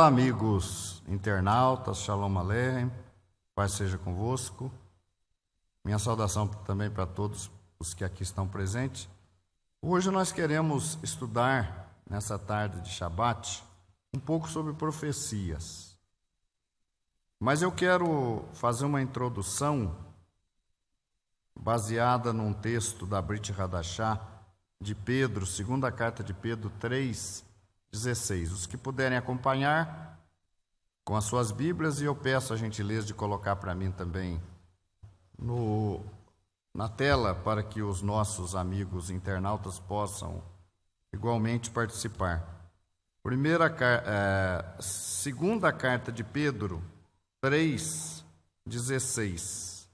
Olá, amigos internautas, Shalom Aleichem, paz seja convosco. Minha saudação também para todos os que aqui estão presentes. Hoje nós queremos estudar, nessa tarde de Shabat, um pouco sobre profecias. Mas eu quero fazer uma introdução baseada num texto da Brit Hadashah, de Pedro, segunda carta de Pedro 3:16. Os que puderem acompanhar com as suas Bíblias, e eu peço a gentileza de colocar para mim também na tela, para que os nossos amigos internautas possam igualmente participar. Segunda carta de Pedro 3:16.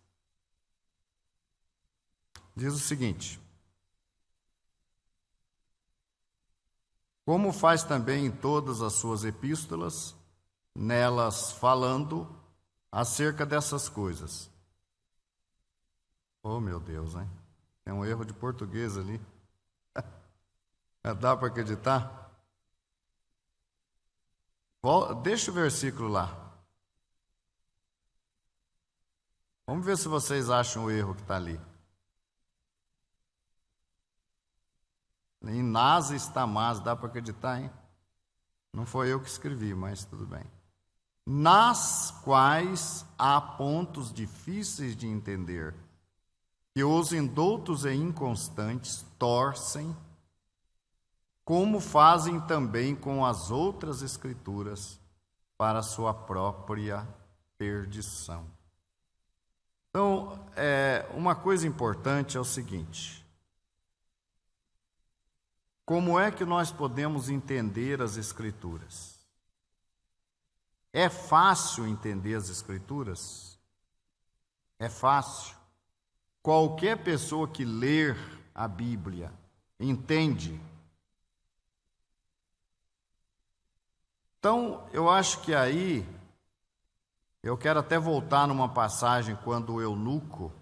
Diz o seguinte: como faz também em todas as suas epístolas, nelas falando acerca dessas coisas. Oh, meu Deus, hein? Tem um erro de português ali. Dá para acreditar? Deixa o versículo lá. Vamos ver se vocês acham o erro que está ali. Em Nasa está mas, dá para acreditar, hein? Não foi eu que escrevi, mas tudo bem. Nas quais há pontos difíceis de entender, que os indoutos e inconstantes torcem, como fazem também com as outras escrituras, para a sua própria perdição. Então, uma coisa importante é o seguinte: como é que nós podemos entender as Escrituras? É fácil entender as Escrituras? É fácil. Qualquer pessoa que ler a Bíblia entende. Então, eu acho que aí, eu quero até voltar numa passagem quando o eunuco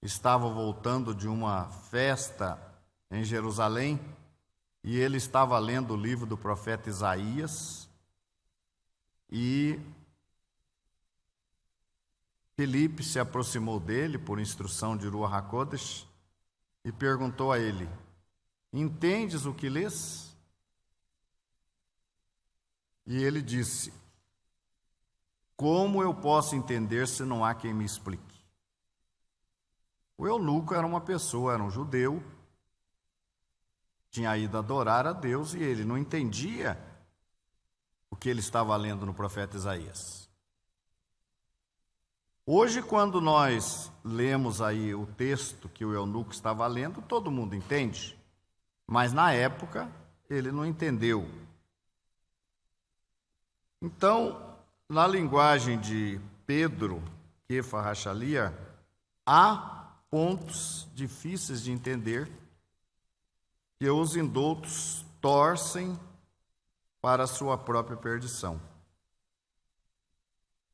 estava voltando de uma festa em Jerusalém, e ele estava lendo o livro do profeta Isaías, e Filipe se aproximou dele, por instrução de Ruach HaKodesh, e perguntou a ele: entendes o que lês? E ele disse: como eu posso entender se não há quem me explique? O eunuco era uma pessoa, era um judeu, tinha ido adorar a Deus e ele não entendia o que ele estava lendo no profeta Isaías. Hoje, quando nós lemos aí o texto que o eunuco estava lendo, todo mundo entende, mas na época ele não entendeu. Então, na linguagem de Pedro, Kefa Rachalia, há pontos difíceis de entender, que os indoutos torcem para a sua própria perdição.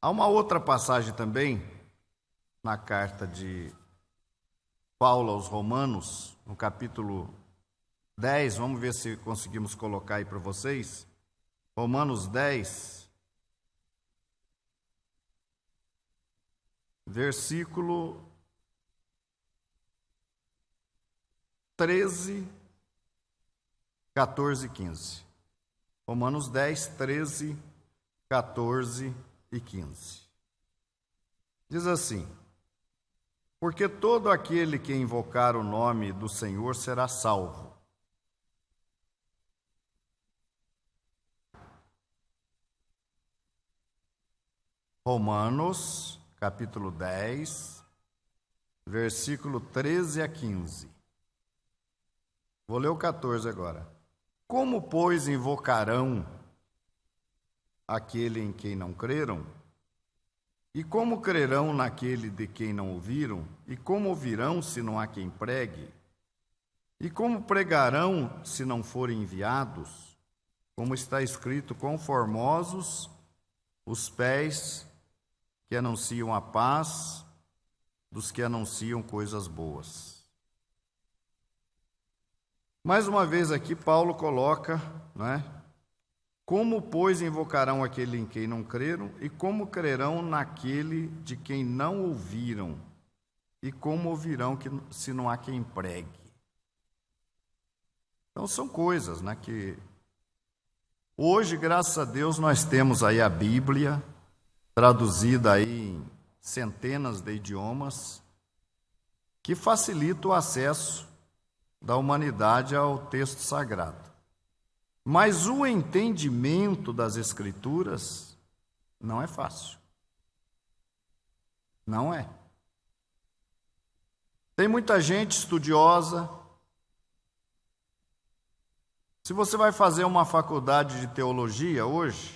Há uma outra passagem também, na carta de Paulo aos Romanos, no capítulo 10, vamos ver se conseguimos colocar aí para vocês. Romanos 10, versículo 13, 14 e 15. Romanos 10, 13, 14 e 15. Diz assim: porque todo aquele que invocar o nome do Senhor será salvo. Romanos, capítulo 10, versículo 13 a 15. Vou ler o 14 agora. Como, pois, invocarão aquele em quem não creram? E como crerão naquele de quem não ouviram? E como ouvirão se não há quem pregue? E como pregarão se não forem enviados? Como está escrito: quão formosos os pés que anunciam a paz dos que anunciam coisas boas. Mais uma vez aqui Paulo coloca, Como, pois, invocarão aquele em quem não creram? E como crerão naquele de quem não ouviram? E como ouvirão se não há quem pregue? Então são coisas, né, que hoje, graças a Deus, nós temos aí a Bíblia traduzida aí em centenas de idiomas, que facilita o acesso da humanidade ao texto sagrado. Mas o entendimento das Escrituras não é fácil. Não é. Tem muita gente estudiosa. Se você vai fazer uma faculdade de teologia hoje,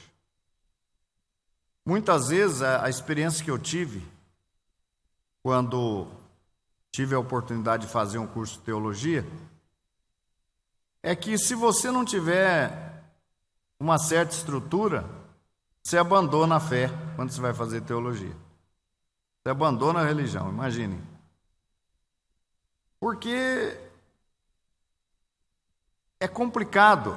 muitas vezes a experiência que eu tive, quando tive a oportunidade de fazer um curso de teologia, é que se você não tiver uma certa estrutura, você abandona a fé quando você vai fazer teologia. Você abandona a religião, imaginem. Porque é complicado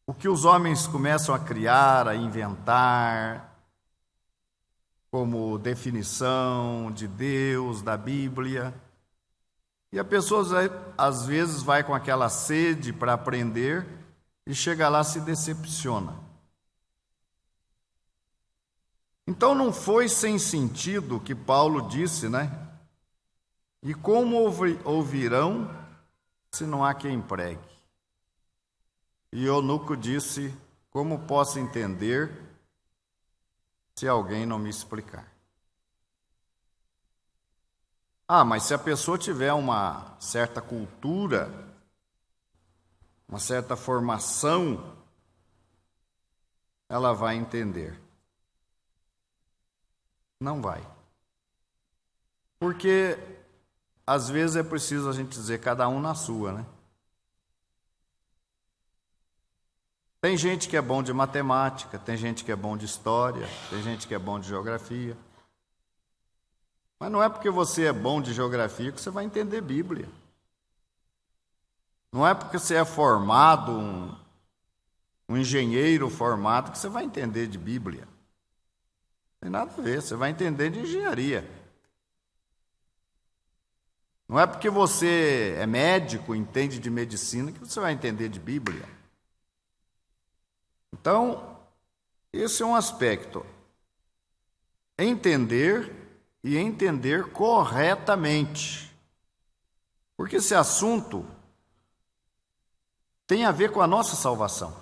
o que os homens começam a criar, a inventar, como definição de Deus, da Bíblia. E a pessoa, às vezes, vai com aquela sede para aprender e chega lá e se decepciona. Então, não foi sem sentido o que Paulo disse, né? E como ouvirão se não há quem pregue? E Eunuco disse: como posso entender se alguém não me explicar? Mas se a pessoa tiver uma certa cultura, uma certa formação, ela vai entender. Não vai. Porque, às vezes, é preciso a gente dizer cada um na sua, né? Tem gente que é bom de matemática, tem gente que é bom de história, tem gente que é bom de geografia. Mas não é porque você é bom de geografia que você vai entender Bíblia. Não é porque você é formado, um engenheiro formado, que você vai entender de Bíblia. Não tem nada a ver, você vai entender de engenharia. Não é porque você é médico, entende de medicina, que você vai entender de Bíblia. Então, esse é um aspecto. Entender e entender corretamente. Porque esse assunto tem a ver com a nossa salvação.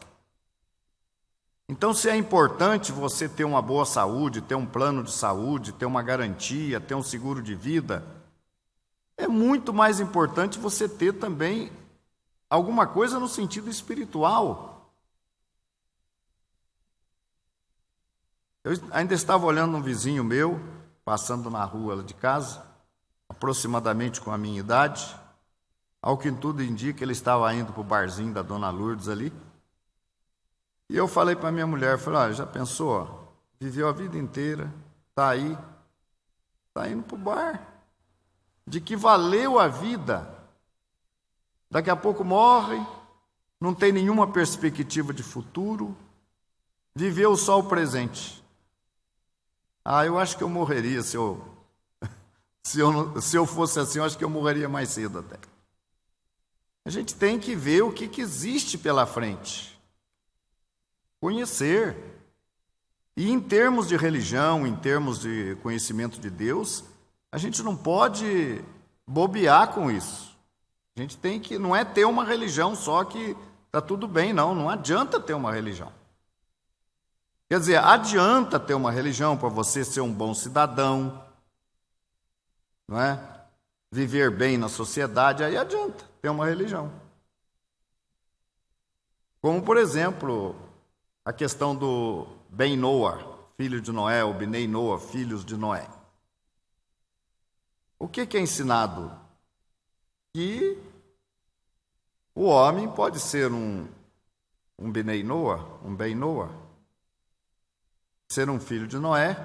Então, se é importante você ter uma boa saúde, ter um plano de saúde, ter uma garantia, ter um seguro de vida, é muito mais importante você ter também alguma coisa no sentido espiritual. Eu ainda estava olhando um vizinho meu, passando na rua de casa, aproximadamente com a minha idade. Ao que tudo indica, ele estava indo para o barzinho da Dona Lourdes ali. E eu falei para minha mulher, falei, já pensou? Viveu a vida inteira, está aí, está indo para o bar. De que valeu a vida? Daqui a pouco morre, não tem nenhuma perspectiva de futuro, viveu só o presente. Eu acho que eu morreria se eu fosse assim, eu acho que eu morreria mais cedo até. A gente tem que ver o que existe pela frente. Conhecer. E em termos de religião, em termos de conhecimento de Deus, a gente não pode bobear com isso. A gente tem que, não é ter uma religião só que está tudo bem, não adianta ter uma religião. Quer dizer, adianta ter uma religião para você ser um bom cidadão, não é? Viver bem na sociedade, aí adianta ter uma religião. Como, por exemplo, a questão do Ben Noah, filho de Noé, ou Bnei Noah, filhos de Noé. O que é ensinado? Que o homem pode ser um Bnei Noah, um Ben Noah, ser um filho de Noé,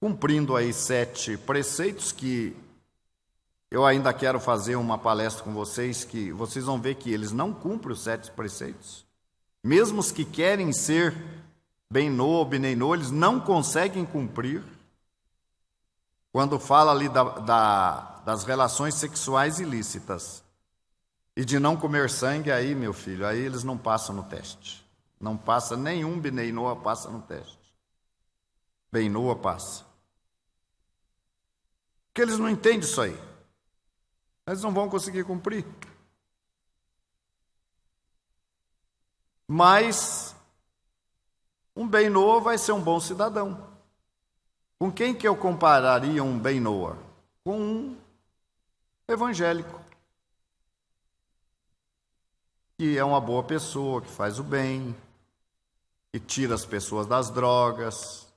cumprindo aí 7 preceitos que eu ainda quero fazer uma palestra com vocês, que vocês vão ver que eles não cumprem os 7 preceitos. mesmo os que querem ser Benô ou Beneinô, eles não conseguem cumprir. Quando fala ali das relações sexuais ilícitas e de não comer sangue, aí, meu filho, aí eles não passam no teste. Não passa, nenhum Beneinô passa no teste. Benô passa. Porque eles não entendem isso aí. Eles não vão conseguir cumprir. Mas um Benô vai ser um bom cidadão. Com quem que eu compararia um Benô? Com um evangélico. Que é uma boa pessoa, que faz o bem, que tira as pessoas das drogas,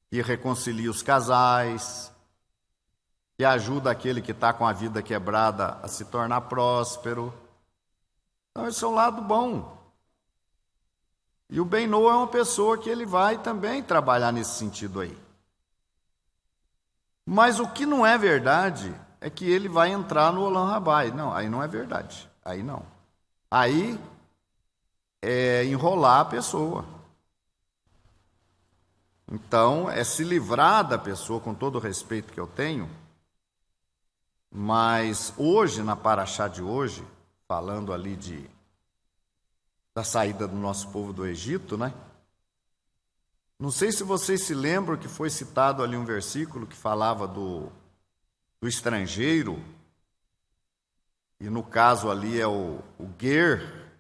que reconcilia os casais, que ajuda aquele que está com a vida quebrada a se tornar próspero. Então, esse é o lado bom. E o Benô é uma pessoa que ele vai também trabalhar nesse sentido aí. Mas o que não é verdade é que ele vai entrar no Olam Rabai. Não, aí não é verdade. Aí não. Aí é enrolar a pessoa. Então, é se livrar da pessoa, com todo o respeito que eu tenho. Mas hoje, na paraxá de hoje, falando ali da saída do nosso povo do Egito, né? Não sei se vocês se lembram que foi citado ali um versículo que falava do estrangeiro, e no caso ali é o ger.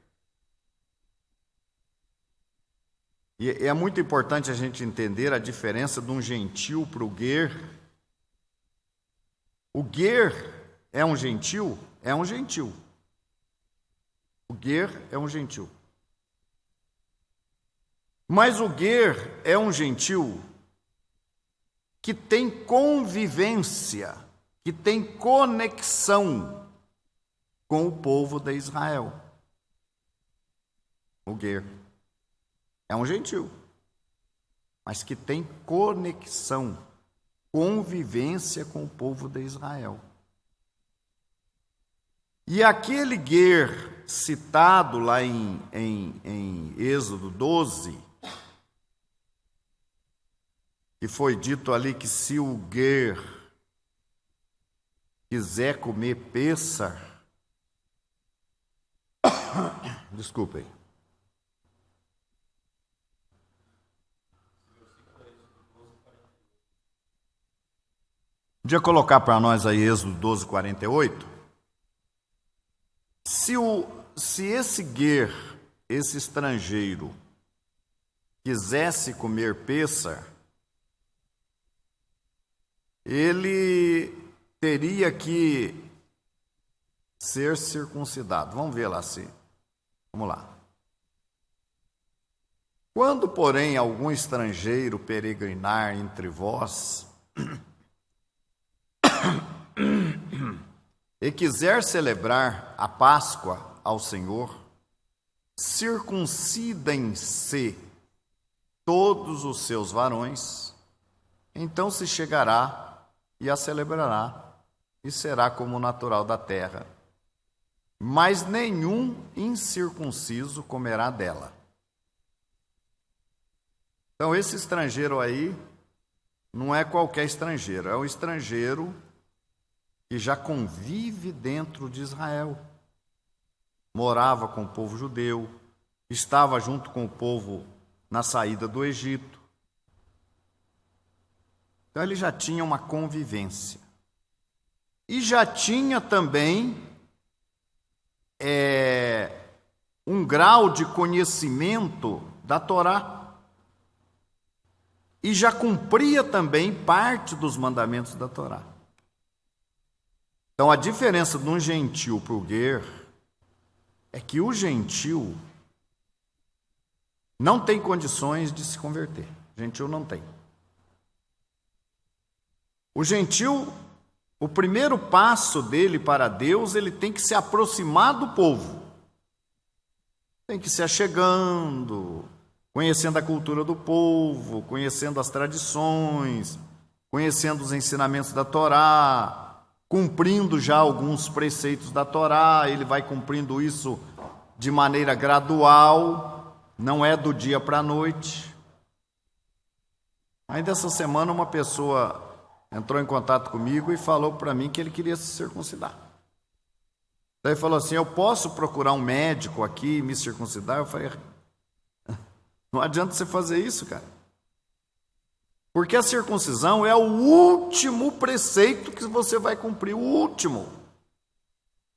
E é muito importante a gente entender a diferença de um gentil para o ger. O ger é um gentil? É um gentil. O ger é um gentil. Mas o ger é um gentil que tem convivência, que tem conexão com o povo de Israel. O ger é um gentil, mas que tem conexão, convivência com o povo de Israel. E aquele ger citado lá em Êxodo 12, que foi dito ali que se o ger quiser comer pêssar, desculpem. Podia colocar para nós aí Êxodo 12, 48? Se esse ger, esse estrangeiro, quisesse comer pêssar, ele teria que ser circuncidado. Vamos ver lá se. Vamos lá. Quando, porém, algum estrangeiro peregrinar entre vós e quiser celebrar a Páscoa ao Senhor, circuncidem-se todos os seus varões, então se chegará e a celebrará, e será como natural da terra. Mas nenhum incircunciso comerá dela. Então, esse estrangeiro aí não é qualquer estrangeiro, é um estrangeiro que já convive dentro de Israel. Morava com o povo judeu, estava junto com o povo na saída do Egito. Então ele já tinha uma convivência. E já tinha também um grau de conhecimento da Torá. E já cumpria também parte dos mandamentos da Torá. Então a diferença de um gentil para o ger é que o gentil não tem condições de se converter. O gentil não tem. O gentil, o primeiro passo dele para Deus, ele tem que se aproximar do povo. Tem que se achegando, conhecendo a cultura do povo, conhecendo as tradições, conhecendo os ensinamentos da Torá, cumprindo já alguns preceitos da Torá. Ele vai cumprindo isso de maneira gradual, não é do dia para a noite. Ainda essa semana uma pessoa entrou em contato comigo e falou para mim que ele queria se circuncidar. Daí falou assim: eu posso procurar um médico aqui e me circuncidar? Eu falei: não adianta você fazer isso, cara. Porque a circuncisão é o último preceito que você vai cumprir, o último.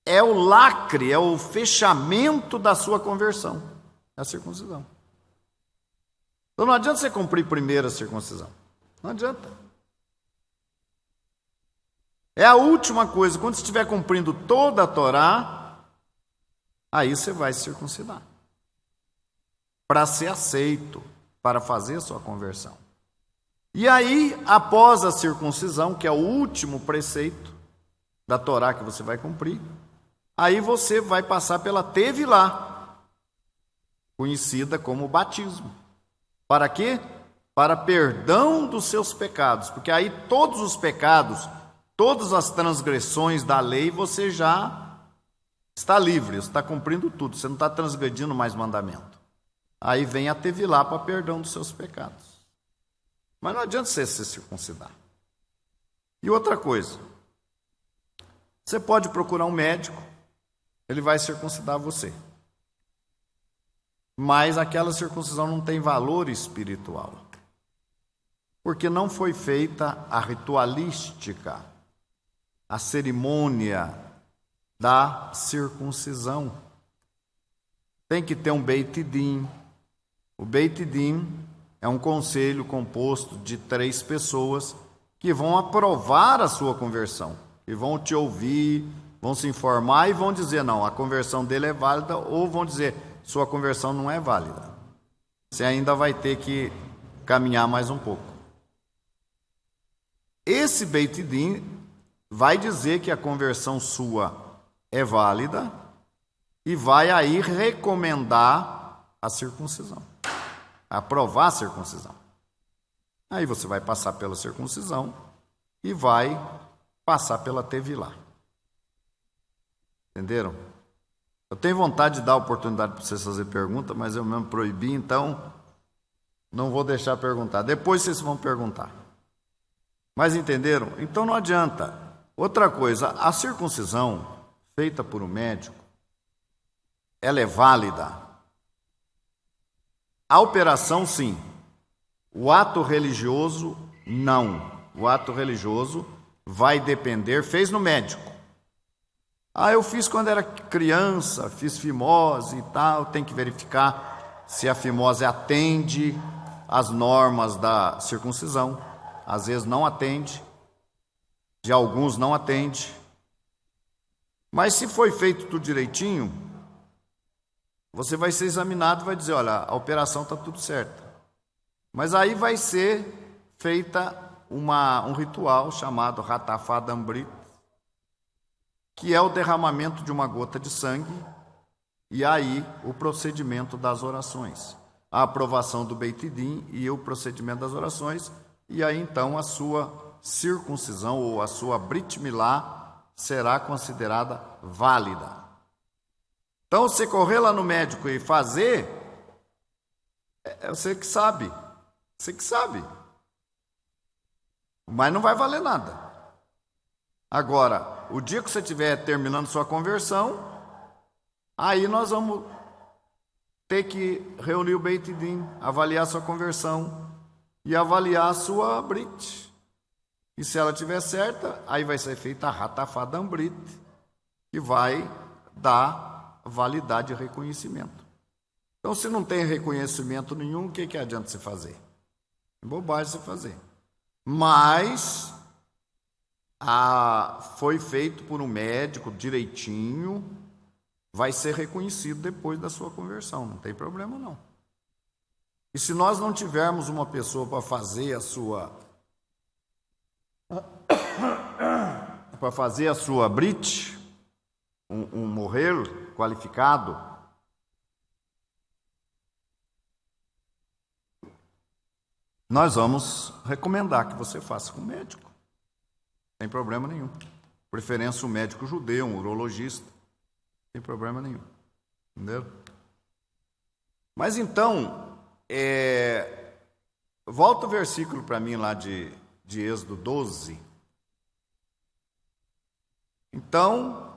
É o lacre, é o fechamento da sua conversão, é a circuncisão. Então não adianta você cumprir primeiro a circuncisão. Não adianta. É a última coisa. Quando você estiver cumprindo toda a Torá, aí você vai se circuncidar. Para ser aceito, para fazer a sua conversão. E aí, após a circuncisão, que é o último preceito da Torá que você vai cumprir, aí você vai passar pela Tevilá, conhecida como batismo. Para quê? Para perdão dos seus pecados. Porque aí todos os pecados, todas as transgressões da lei, você já está livre, você está cumprindo tudo, você não está transgredindo mais mandamento. Aí vem a Tevilá para perdão dos seus pecados. Mas não adianta você se circuncidar. E outra coisa, você pode procurar um médico, ele vai circuncidar você. Mas aquela circuncisão não tem valor espiritual. Porque não foi feita a ritualística, a cerimônia da circuncisão. Tem que ter um Beit Din. O Beit Din é um conselho composto de 3 pessoas que vão aprovar a sua conversão, que vão te ouvir, vão se informar e vão dizer: não, a conversão dele é válida, ou vão dizer: sua conversão não é válida. Você ainda vai ter que caminhar mais um pouco. Esse Beit Din vai dizer que a conversão sua é válida e vai aí recomendar a circuncisão, aprovar a circuncisão. Aí você vai passar pela circuncisão e vai passar pela Tevilá. Entenderam? Eu tenho vontade de dar a oportunidade para vocês fazer pergunta, mas eu mesmo proibi, então não vou deixar perguntar. Depois vocês vão perguntar. Mas entenderam? Então não adianta. Outra coisa, a circuncisão feita por um médico, ela é válida. A operação, sim. O ato religioso, não. O ato religioso vai depender, fez no médico. Eu fiz quando era criança, fiz fimose e tal, tem que verificar se a fimose atende às normas da circuncisão. Às vezes não atende, de alguns não atende. Mas se foi feito tudo direitinho, você vai ser examinado e vai dizer: olha, a operação está tudo certo. Mas aí vai ser feita um ritual chamado Ratafá Dambrit, que é o derramamento de uma gota de sangue, e aí o procedimento das orações, a aprovação do Beit Din e o procedimento das orações, e aí então a sua circuncisão ou a sua Brit Milá será considerada válida. Então, você correr lá no médico e fazer, é você que sabe, mas não vai valer nada. Agora, o dia que você estiver terminando sua conversão, aí nós vamos ter que reunir o Beit Din, avaliar sua conversão e avaliar a sua Brit. E se ela estiver certa, aí vai ser feita a Ratafá Dambrit, que vai dar validade e reconhecimento. Então, se não tem reconhecimento nenhum, o que adianta você fazer? É bobagem você fazer. Mas foi feito por um médico direitinho, vai ser reconhecido depois da sua conversão, não tem problema não. E se nós não tivermos uma pessoa para fazer a sua Brit, um morrer qualificado, nós vamos recomendar que você faça com o médico. Sem problema nenhum. Preferência um médico judeu, um urologista. Sem problema nenhum. Entendeu? Mas então, volta o versículo para mim lá de Êxodo 12. Então,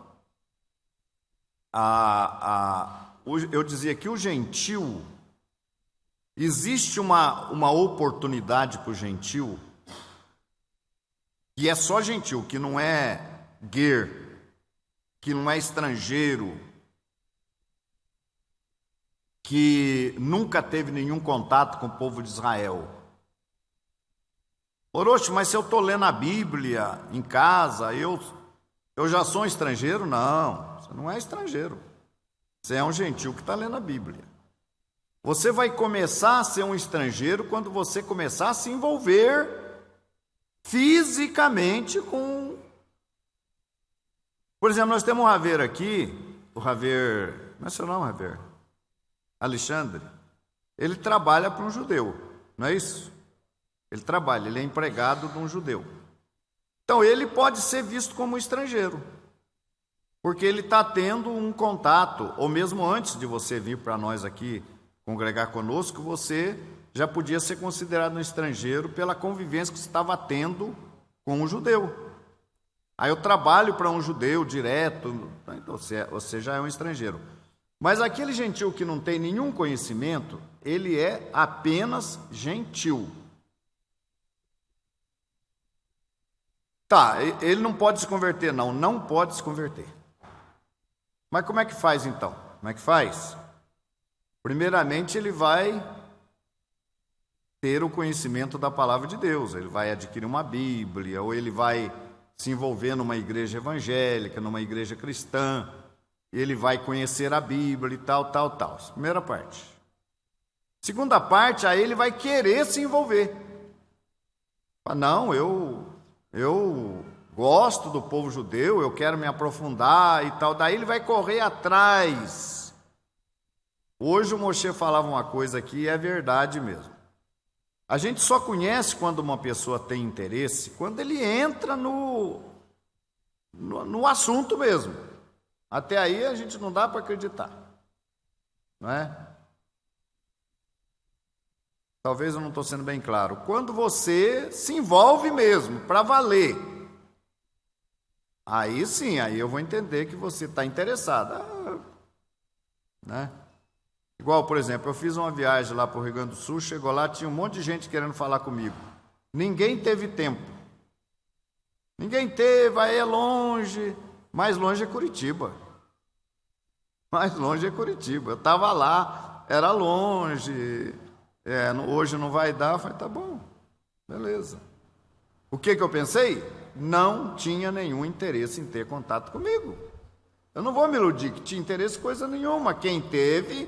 eu dizia que o gentil, existe uma oportunidade para o gentil, que é só gentil, que não é ger, que não é estrangeiro, que nunca teve nenhum contato com o povo de Israel. Orochi, mas se eu estou lendo a Bíblia em casa, eu já sou um estrangeiro? Não, você não é estrangeiro. Você é um gentil que está lendo a Bíblia. Você vai começar a ser um estrangeiro quando você começar a se envolver fisicamente com... Por exemplo, nós temos um Raver aqui, o Raver... Como é seu nome, Raver? Alexandre. Ele trabalha para um judeu, não é isso? Ele é empregado de um judeu. Então, ele pode ser visto como estrangeiro, porque ele está tendo um contato, ou mesmo antes de você vir para nós aqui congregar conosco, você já podia ser considerado um estrangeiro pela convivência que você estava tendo com um judeu. Aí eu trabalho para um judeu direto, então você já é um estrangeiro. Mas aquele gentil que não tem nenhum conhecimento, ele é apenas gentil. Tá, ele não pode se converter, não pode se converter. Mas como é que faz então? Como é que faz? Primeiramente, ele vai ter o conhecimento da palavra de Deus, ele vai adquirir uma Bíblia, ou ele vai se envolver numa igreja evangélica, numa igreja cristã, ele vai conhecer a Bíblia e tal. Primeira parte. Segunda parte, aí ele vai querer se envolver. Não, eu gosto do povo judeu, eu quero me aprofundar e tal. Daí ele vai correr atrás. Hoje o Moshe falava uma coisa aqui e é verdade mesmo. A gente só conhece quando uma pessoa tem interesse, quando ele entra no assunto mesmo. Até aí a gente não dá para acreditar, não é? Talvez eu não estou sendo bem claro. Quando você se envolve mesmo, para valer, aí sim, aí eu vou entender que você está interessado, né? Igual, por exemplo, eu fiz uma viagem lá para o Rio Grande do Sul, chegou lá, tinha um monte de gente querendo falar comigo. Ninguém teve tempo. Ninguém teve, aí é longe. Mais longe é Curitiba. Mais longe é Curitiba. Eu estava lá, era longe. Hoje não vai dar. Eu falei, tá bom, beleza. O que eu pensei? Não tinha nenhum interesse em ter contato comigo. Eu não vou me iludir que tinha interesse em coisa nenhuma. Quem teve,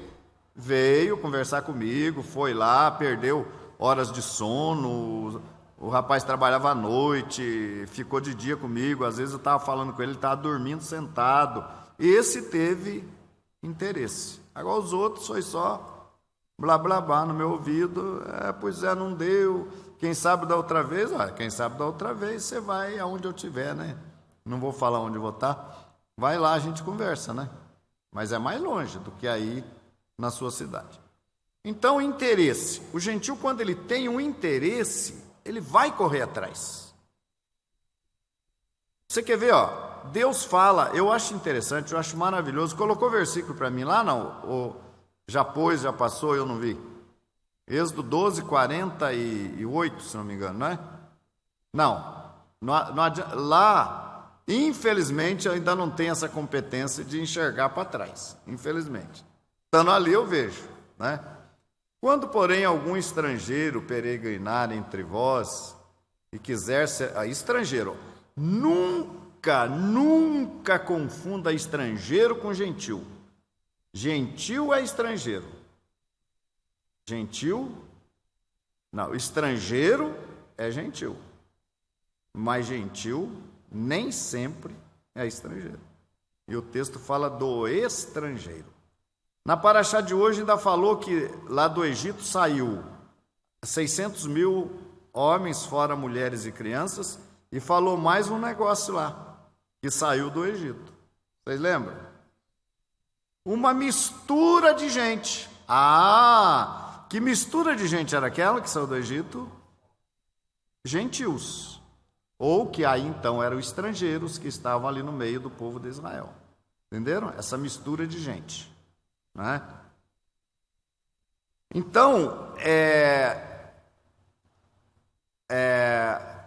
veio conversar comigo, foi lá, perdeu horas de sono. O rapaz trabalhava à noite, ficou de dia comigo. Às vezes eu estava falando com ele, ele estava dormindo sentado. Esse teve interesse. Agora os outros foi só blá blá blá no meu ouvido. Pois é, não deu. Quem sabe da outra vez? Quem sabe da outra vez você vai aonde eu estiver, né? Não vou falar onde eu vou estar. Vai lá, a gente conversa, né? Mas é mais longe do que aí na sua cidade. Então, interesse. O gentil, quando ele tem um interesse, ele vai correr atrás. Você quer ver, Deus fala, eu acho interessante, eu acho maravilhoso. Colocou versículo para mim lá, não? Ou já pôs, já passou, eu não vi. Êxodo 12, 48, se não me engano, não é? Não lá, infelizmente, eu ainda não tenho essa competência de enxergar para trás, infelizmente. Estando ali eu vejo, né? Quando, porém, algum estrangeiro peregrinar entre vós e quiser ser... estrangeiro, nunca confunda estrangeiro com gentil. Gentil é estrangeiro. Gentil... Não, estrangeiro é gentil. Mas gentil nem sempre é estrangeiro. E o texto fala do estrangeiro. Na paraxá de hoje ainda falou que lá do Egito saiu 600 mil homens, fora mulheres e crianças, e falou mais um negócio lá, que saiu do Egito. Vocês lembram? uma mistura de gente. Ah, que mistura de gente era aquela que saiu do Egito? Gentios. Ou que aí então eram estrangeiros que estavam ali no meio do povo de Israel. Entenderam? Essa mistura de gente, né? Então,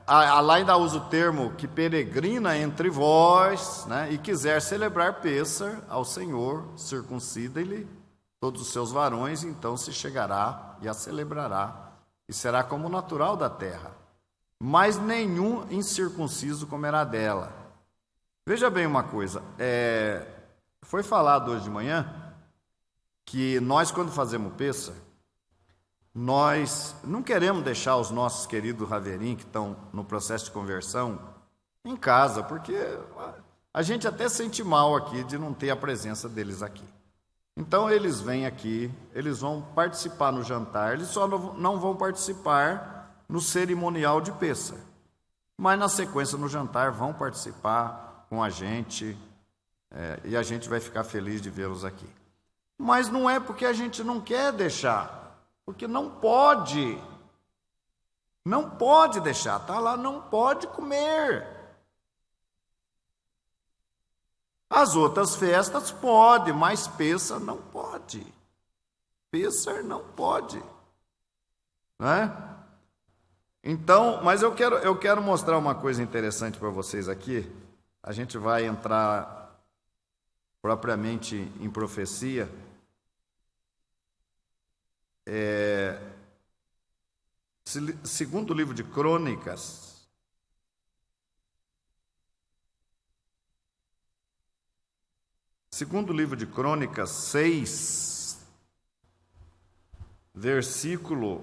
lá ainda usa o termo que peregrina entre vós, né, e quiser celebrar Pêssar ao Senhor, circuncida-lhe todos os seus varões, então se chegará e a celebrará, e será como natural da terra. Mas nenhum incircunciso comerá dela. Veja bem uma coisa, foi falado hoje de manhã que nós, quando fazemos Pêssar, nós não queremos deixar os nossos queridos Raverim, que estão no processo de conversão, em casa, porque a gente até sente mal aqui de não ter a presença deles aqui. Então eles vêm aqui, eles vão participar no jantar, eles só não vão participar no cerimonial de Pêssar, mas na sequência no jantar vão participar com a gente, e a gente vai ficar feliz de vê-los aqui. Mas não é porque a gente não quer deixar, porque não pode deixar, está lá, não pode comer. As outras festas pode, mas Pêssar não pode. Pêssar não pode, né? Então, mas eu quero mostrar uma coisa interessante para vocês aqui. A gente vai entrar propriamente em profecia. Segundo livro de Crônicas, segundo livro de Crônicas 6, versículo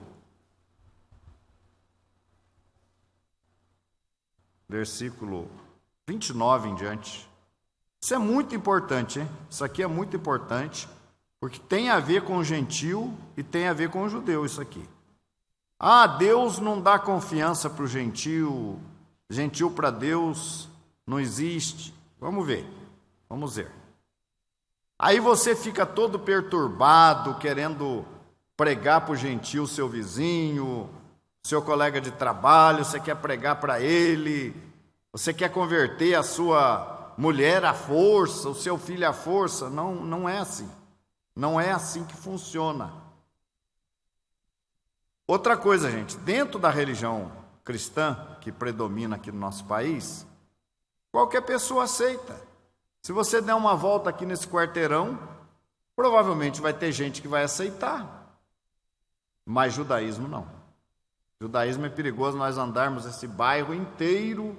29 em diante. Isso é muito importante, hein? Isso aqui é muito importante, porque tem a ver com o gentil e tem a ver com o judeu isso aqui. Ah, Deus não dá confiança para o gentil, gentil para Deus não existe. Vamos ver. Aí você fica todo perturbado, querendo pregar para o gentil, seu vizinho, seu colega de trabalho, você quer pregar para ele, você quer converter a sua mulher à força, o seu filho à força. Não é assim. Não é assim que funciona. Outra coisa, gente, dentro da religião cristã que predomina aqui no nosso país, qualquer pessoa aceita. Se você der uma volta aqui nesse quarteirão, provavelmente vai ter gente que vai aceitar. Mas judaísmo não. Judaísmo é perigoso nós andarmos esse bairro inteiro,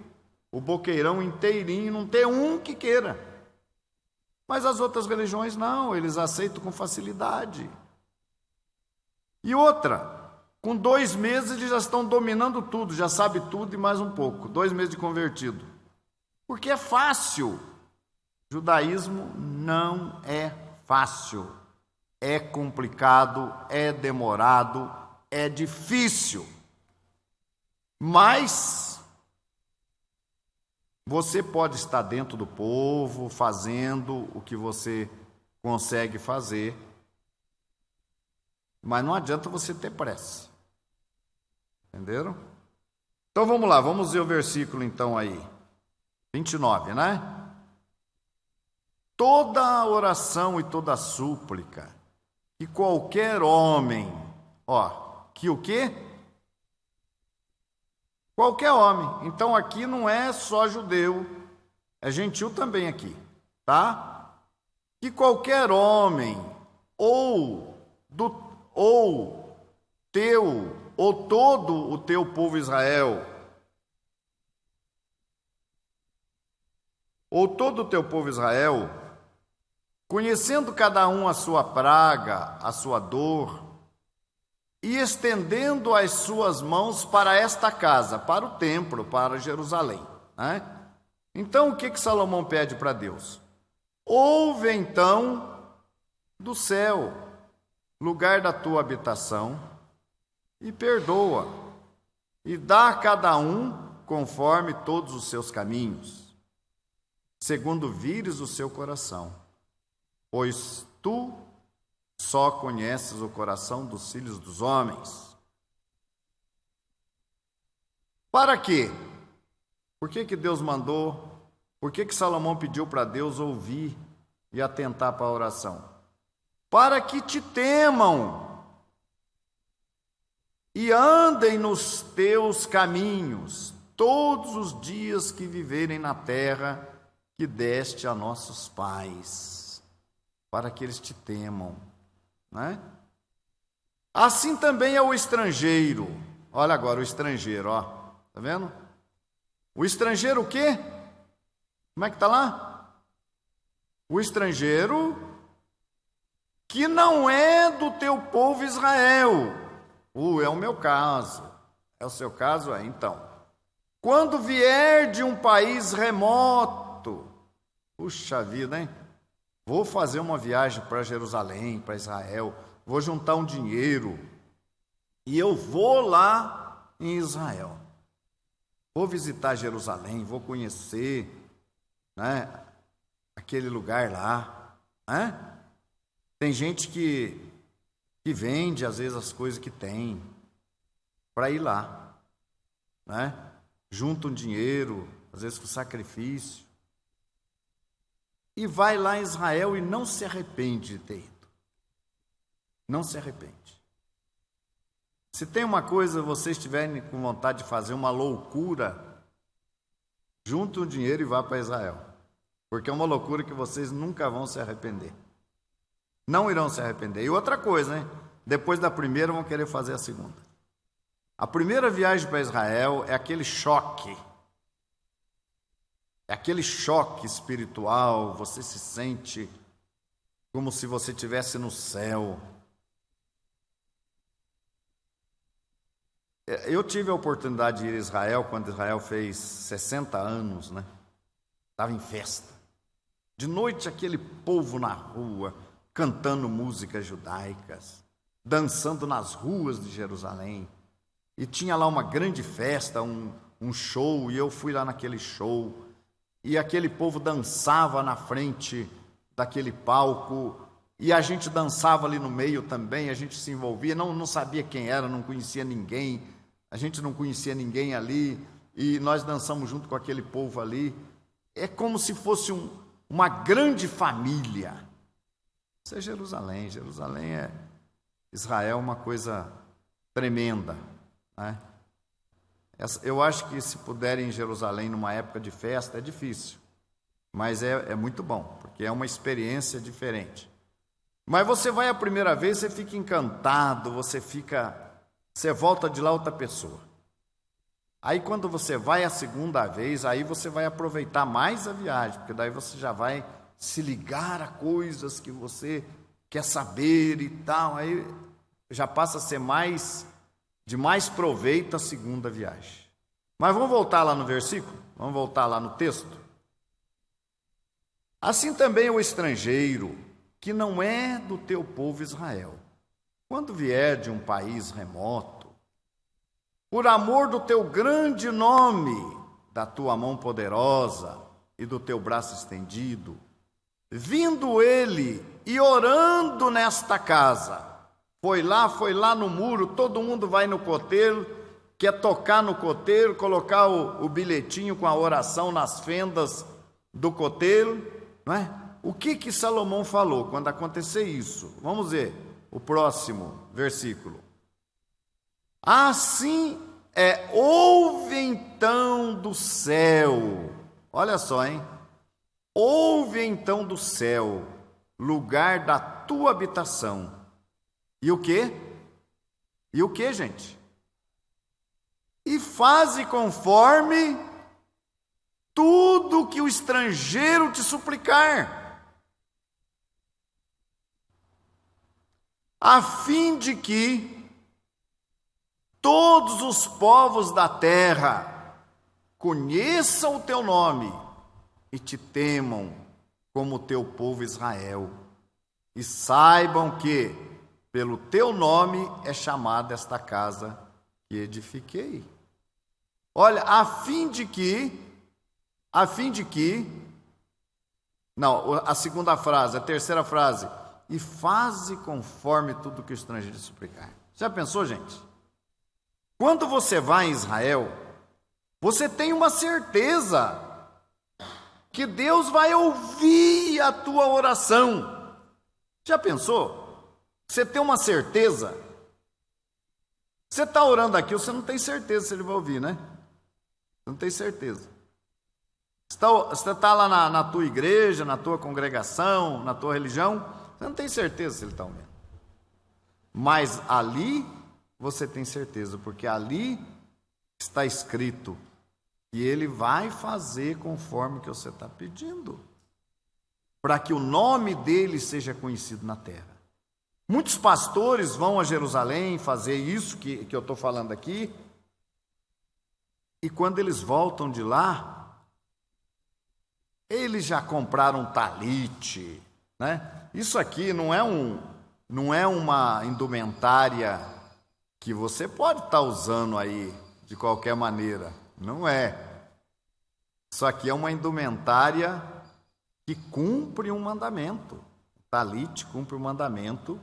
o boqueirão inteirinho, não ter um que queira. Mas as outras religiões não, eles aceitam com facilidade. E outra, com 2 meses eles já estão dominando tudo, já sabe tudo e mais um pouco. 2 meses de convertido. Porque é fácil. Judaísmo não é fácil. É complicado, é demorado, é difícil. Mas você pode estar dentro do povo, fazendo o que você consegue fazer, mas não adianta você ter pressa. Entenderam? Então vamos lá, vamos ver o versículo então aí. 29, né? Toda oração e toda súplica que qualquer homem, que o quê? Qualquer homem. Então aqui não é só judeu, é gentil também aqui, tá? Que qualquer homem, ou todo o teu povo Israel, conhecendo cada um a sua praga, a sua dor, e estendendo as suas mãos para esta casa, para o templo, para Jerusalém, né? Então, o que Salomão pede para Deus? Ouve então do céu, lugar da tua habitação, e perdoa, e dá a cada um conforme todos os seus caminhos, segundo vires o seu coração. pois tu só conheces o coração dos filhos dos homens. Para quê? Por que Deus mandou? Por que Salomão pediu para Deus ouvir e atentar para a oração? Para que te temam e andem nos teus caminhos todos os dias que viverem na terra que deste a nossos pais, para que eles te temam, né? Assim também é o estrangeiro. Olha agora o estrangeiro, ó, tá vendo? O estrangeiro o quê? Como é que está lá? O estrangeiro que não é do teu povo Israel. É o meu caso. É o seu caso? É. Então, quando vier de um país remoto, puxa vida, hein? Vou fazer uma viagem para Jerusalém, para Israel, vou juntar um dinheiro e eu vou lá em Israel. Vou visitar Jerusalém, vou conhecer, né, aquele lugar lá, né? Tem gente que vende, às vezes, as coisas que tem para ir lá, né? Junta um dinheiro, às vezes com sacrifício, e vai lá em Israel e não se arrepende de ter ido. Não se arrepende. Se tem uma coisa, vocês estiverem com vontade de fazer uma loucura, junte um dinheiro e vá para Israel. Porque é uma loucura que vocês nunca vão se arrepender. Não irão se arrepender. E outra coisa, hein? Depois da primeira vão querer fazer a segunda. A primeira viagem para Israel é aquele choque. É aquele choque espiritual, você se sente como se você estivesse no céu. Eu tive a oportunidade de ir a Israel quando Israel fez 60 anos, né? Estava em festa. De noite, aquele povo na rua, cantando músicas judaicas, dançando nas ruas de Jerusalém. E tinha lá uma grande festa, um show, e eu fui lá naquele show. E aquele povo dançava na frente daquele palco, e a gente dançava ali no meio também, a gente se envolvia, não sabia quem era, não conhecia ninguém, a gente não conhecia ninguém ali, e nós dançamos junto com aquele povo ali. É como se fosse uma grande família. Isso é Jerusalém. Jerusalém é Israel, uma coisa tremenda, né? Eu acho que se puderem ir em Jerusalém numa época de festa é difícil, mas é muito bom, porque é uma experiência diferente. Mas você vai a primeira vez, você fica encantado, você volta de lá outra pessoa. Aí quando você vai a segunda vez, aí você vai aproveitar mais a viagem, porque daí você já vai se ligar a coisas que você quer saber e tal, aí já passa a ser de mais proveito a segunda viagem. Mas vamos voltar lá no versículo? Vamos voltar lá no texto? Assim também o estrangeiro, que não é do teu povo Israel, quando vier de um país remoto, por amor do teu grande nome, da tua mão poderosa e do teu braço estendido, vindo ele e orando nesta casa, foi lá no muro, todo mundo vai no coteiro, quer tocar no coteiro, colocar o bilhetinho com a oração nas fendas do coteiro, não é? O que Salomão falou quando acontecer isso? Vamos ver o próximo versículo. Assim ouve então do céu, olha só, hein? Ouve então do céu, lugar da tua habitação. E o quê? E o quê, gente? E faze conforme tudo que o estrangeiro te suplicar, a fim de que todos os povos da terra conheçam o teu nome e te temam como o teu povo Israel, e saibam que pelo teu nome é chamada esta casa que edifiquei. Olha, a fim de que Não, a segunda frase, a terceira frase. E faze conforme tudo que o estrangeiro suplicar. Já pensou, gente? Quando você vai em Israel, você tem uma certeza que Deus vai ouvir a tua oração. Já pensou? Você tem uma certeza. Você está orando aqui, você não tem certeza se ele vai ouvir, né? Você não tem certeza. Você está lá na tua igreja, na tua congregação, na tua religião, você não tem certeza se ele está ouvindo. Mas ali você tem certeza, porque ali está escrito que ele vai fazer conforme que você está pedindo, para que o nome dele seja conhecido na terra. Muitos pastores vão a Jerusalém fazer isso que eu estou falando aqui, e quando eles voltam de lá, eles já compraram um talite, né? Isso aqui não é uma indumentária que você pode estar usando aí de qualquer maneira. Não é. Isso aqui é uma indumentária que cumpre um mandamento. O talite cumpre um mandamento,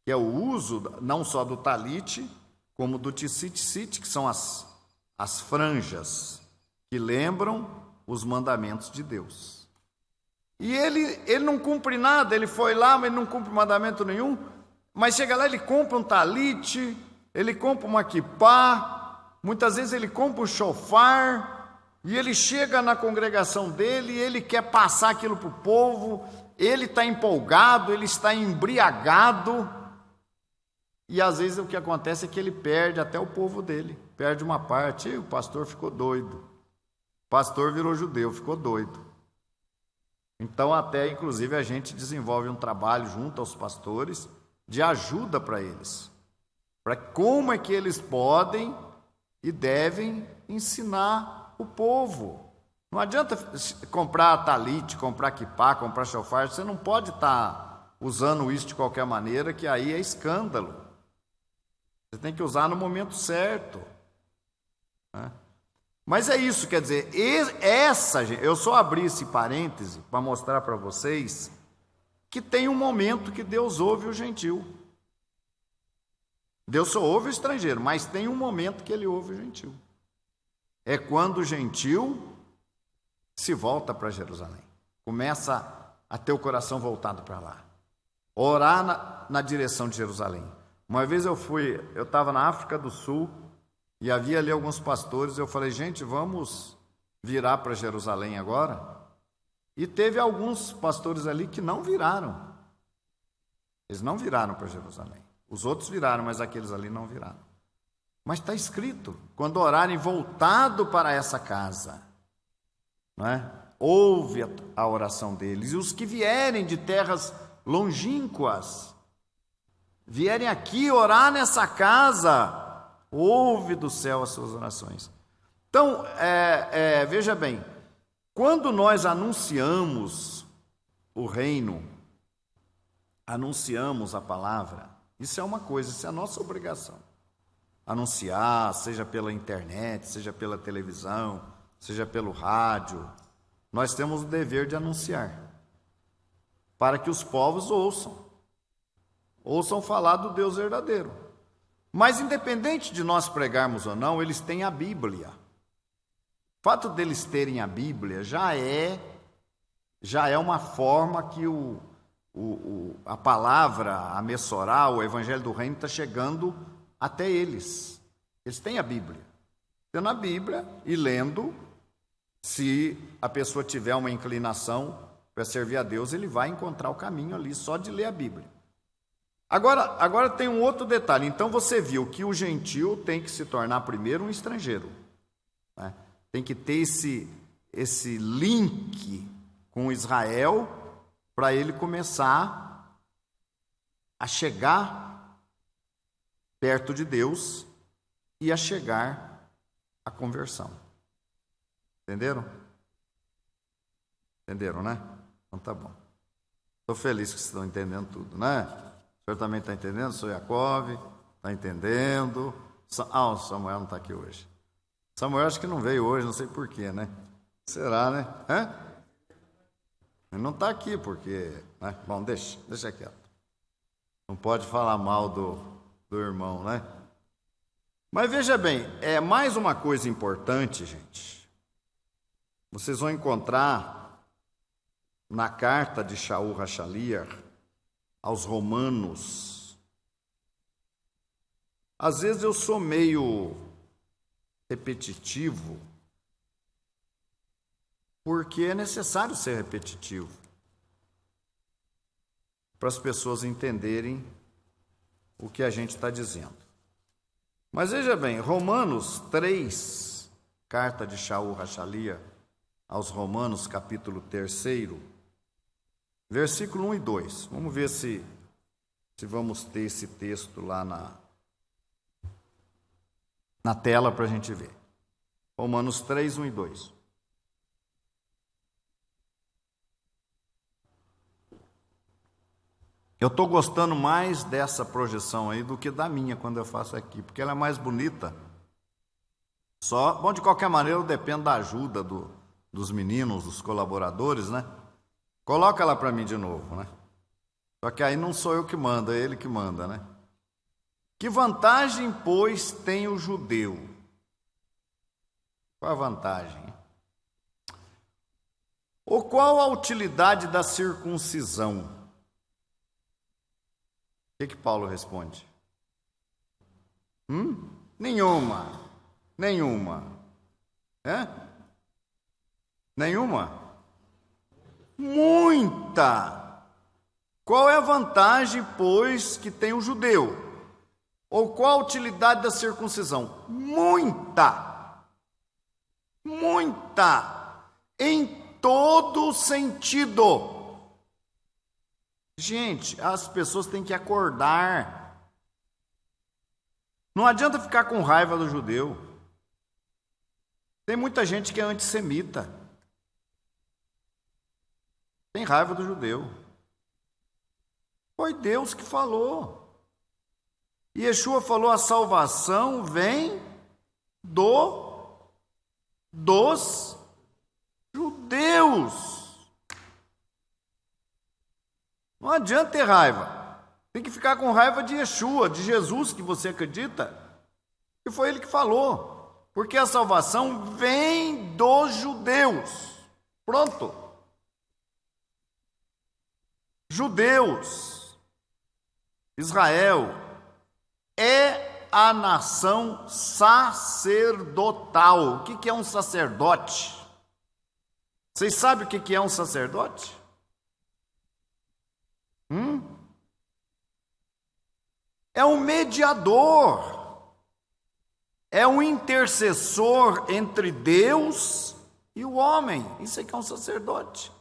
que é o uso não só do talite, como do tzitzit, que são as franjas que lembram os mandamentos de Deus. E ele não cumpre nada, ele foi lá, mas ele não cumpre mandamento nenhum, mas chega lá, ele compra um talite, ele compra uma quipá, muitas vezes ele compra um shofar, e ele chega na congregação dele, e ele quer passar aquilo para o povo, ele está empolgado, ele está embriagado, e às vezes o que acontece é que ele perde até o povo dele, perde uma parte, e o pastor ficou doido, o pastor virou judeu, ficou doido. Então até inclusive a gente desenvolve um trabalho junto aos pastores de ajuda para eles, para como é que eles podem e devem ensinar o povo. Não adianta comprar talite, comprar quipá, comprar shofar, você não pode estar usando isso de qualquer maneira, que aí é escândalo. Você tem que usar no momento certo, né? Mas é isso, quer dizer, eu só abri esse parêntese para mostrar para vocês que tem um momento que Deus ouve o gentil. Deus só ouve o estrangeiro, mas tem um momento que ele ouve o gentil. É quando o gentil se volta para Jerusalém, começa a ter o coração voltado para lá, orar na direção de Jerusalém. Uma vez eu estava na África do Sul, e havia ali alguns pastores, eu falei, gente, vamos virar para Jerusalém agora? E teve alguns pastores ali que não viraram. Eles não viraram para Jerusalém. Os outros viraram, mas aqueles ali não viraram. Mas está escrito, quando orarem voltado para essa casa, não é? Ouve a oração deles. E os que vierem de terras longínquas, vierem aqui orar nessa casa, ouve do céu as suas orações. Então, veja bem, quando nós anunciamos o reino, anunciamos a palavra, isso é uma coisa, isso é a nossa obrigação. Anunciar, seja pela internet, seja pela televisão, seja pelo rádio, nós temos o dever de anunciar, para que os povos ouçam falar do Deus verdadeiro. Mas independente de nós pregarmos ou não, eles têm a Bíblia. O fato deles terem a Bíblia já é uma forma que a palavra, a Messorá, o Evangelho do Reino está chegando até eles. Eles têm a Bíblia. Tendo a Bíblia e lendo, se a pessoa tiver uma inclinação para servir a Deus, ele vai encontrar o caminho ali só de ler a Bíblia. Agora tem um outro detalhe. Então você viu que o gentil tem que se tornar primeiro um estrangeiro, né? Tem que ter esse link com Israel para ele começar a chegar perto de Deus e a chegar à conversão. Entenderam? Entenderam, né? Então tá bom. Estou feliz que vocês estão entendendo tudo, né? O senhor também está entendendo? Sou Jacob, está entendendo? O Samuel não está aqui hoje. Samuel acho que não veio hoje, não sei porquê, né? Será, né? Ele não está aqui porque... Né? Bom, deixa quieto. Não pode falar mal do irmão, né? Mas veja bem, é mais uma coisa importante, gente. Vocês vão encontrar na carta de Shaul HaShaliach aos Romanos. Às vezes eu sou meio repetitivo, porque é necessário ser repetitivo para as pessoas entenderem o que a gente está dizendo. Mas veja bem, Romanos 3, carta de Shaul HaShaliach aos Romanos, capítulo 3, versículo 1 e 2. Vamos ver se vamos ter esse texto lá na tela para a gente ver. Romanos 3, 1 e 2. Eu estou gostando mais dessa projeção aí do que da minha quando eu faço aqui, porque ela é mais bonita. Bom, de qualquer maneira, eu dependo da ajuda dos meninos, dos colaboradores, né? Coloca ela para mim de novo, né? Só que aí não sou eu que mando, é ele que manda, né? Que vantagem, pois, tem o judeu? Qual a vantagem? Ou qual a utilidade da circuncisão? O que Paulo responde? Nenhuma. É? Nenhuma? Muita. Qual é a vantagem, pois, que tem o judeu? Ou qual a utilidade da circuncisão? Muita. Em todo sentido. Gente, as pessoas têm que acordar. Não adianta ficar com raiva do judeu. Tem muita gente que é antissemita. Tem raiva do judeu. Foi Deus que falou. E Yeshua falou: a salvação vem dos judeus. Não adianta ter raiva. Tem que ficar com raiva de Yeshua, de Jesus, que você acredita. E foi ele que falou. Porque a salvação vem dos judeus. Pronto. Judeus. Israel é a nação sacerdotal. O que é um sacerdote? Vocês sabem o que é um sacerdote? É um mediador, é um intercessor entre Deus e o homem. Isso é que é um sacerdote.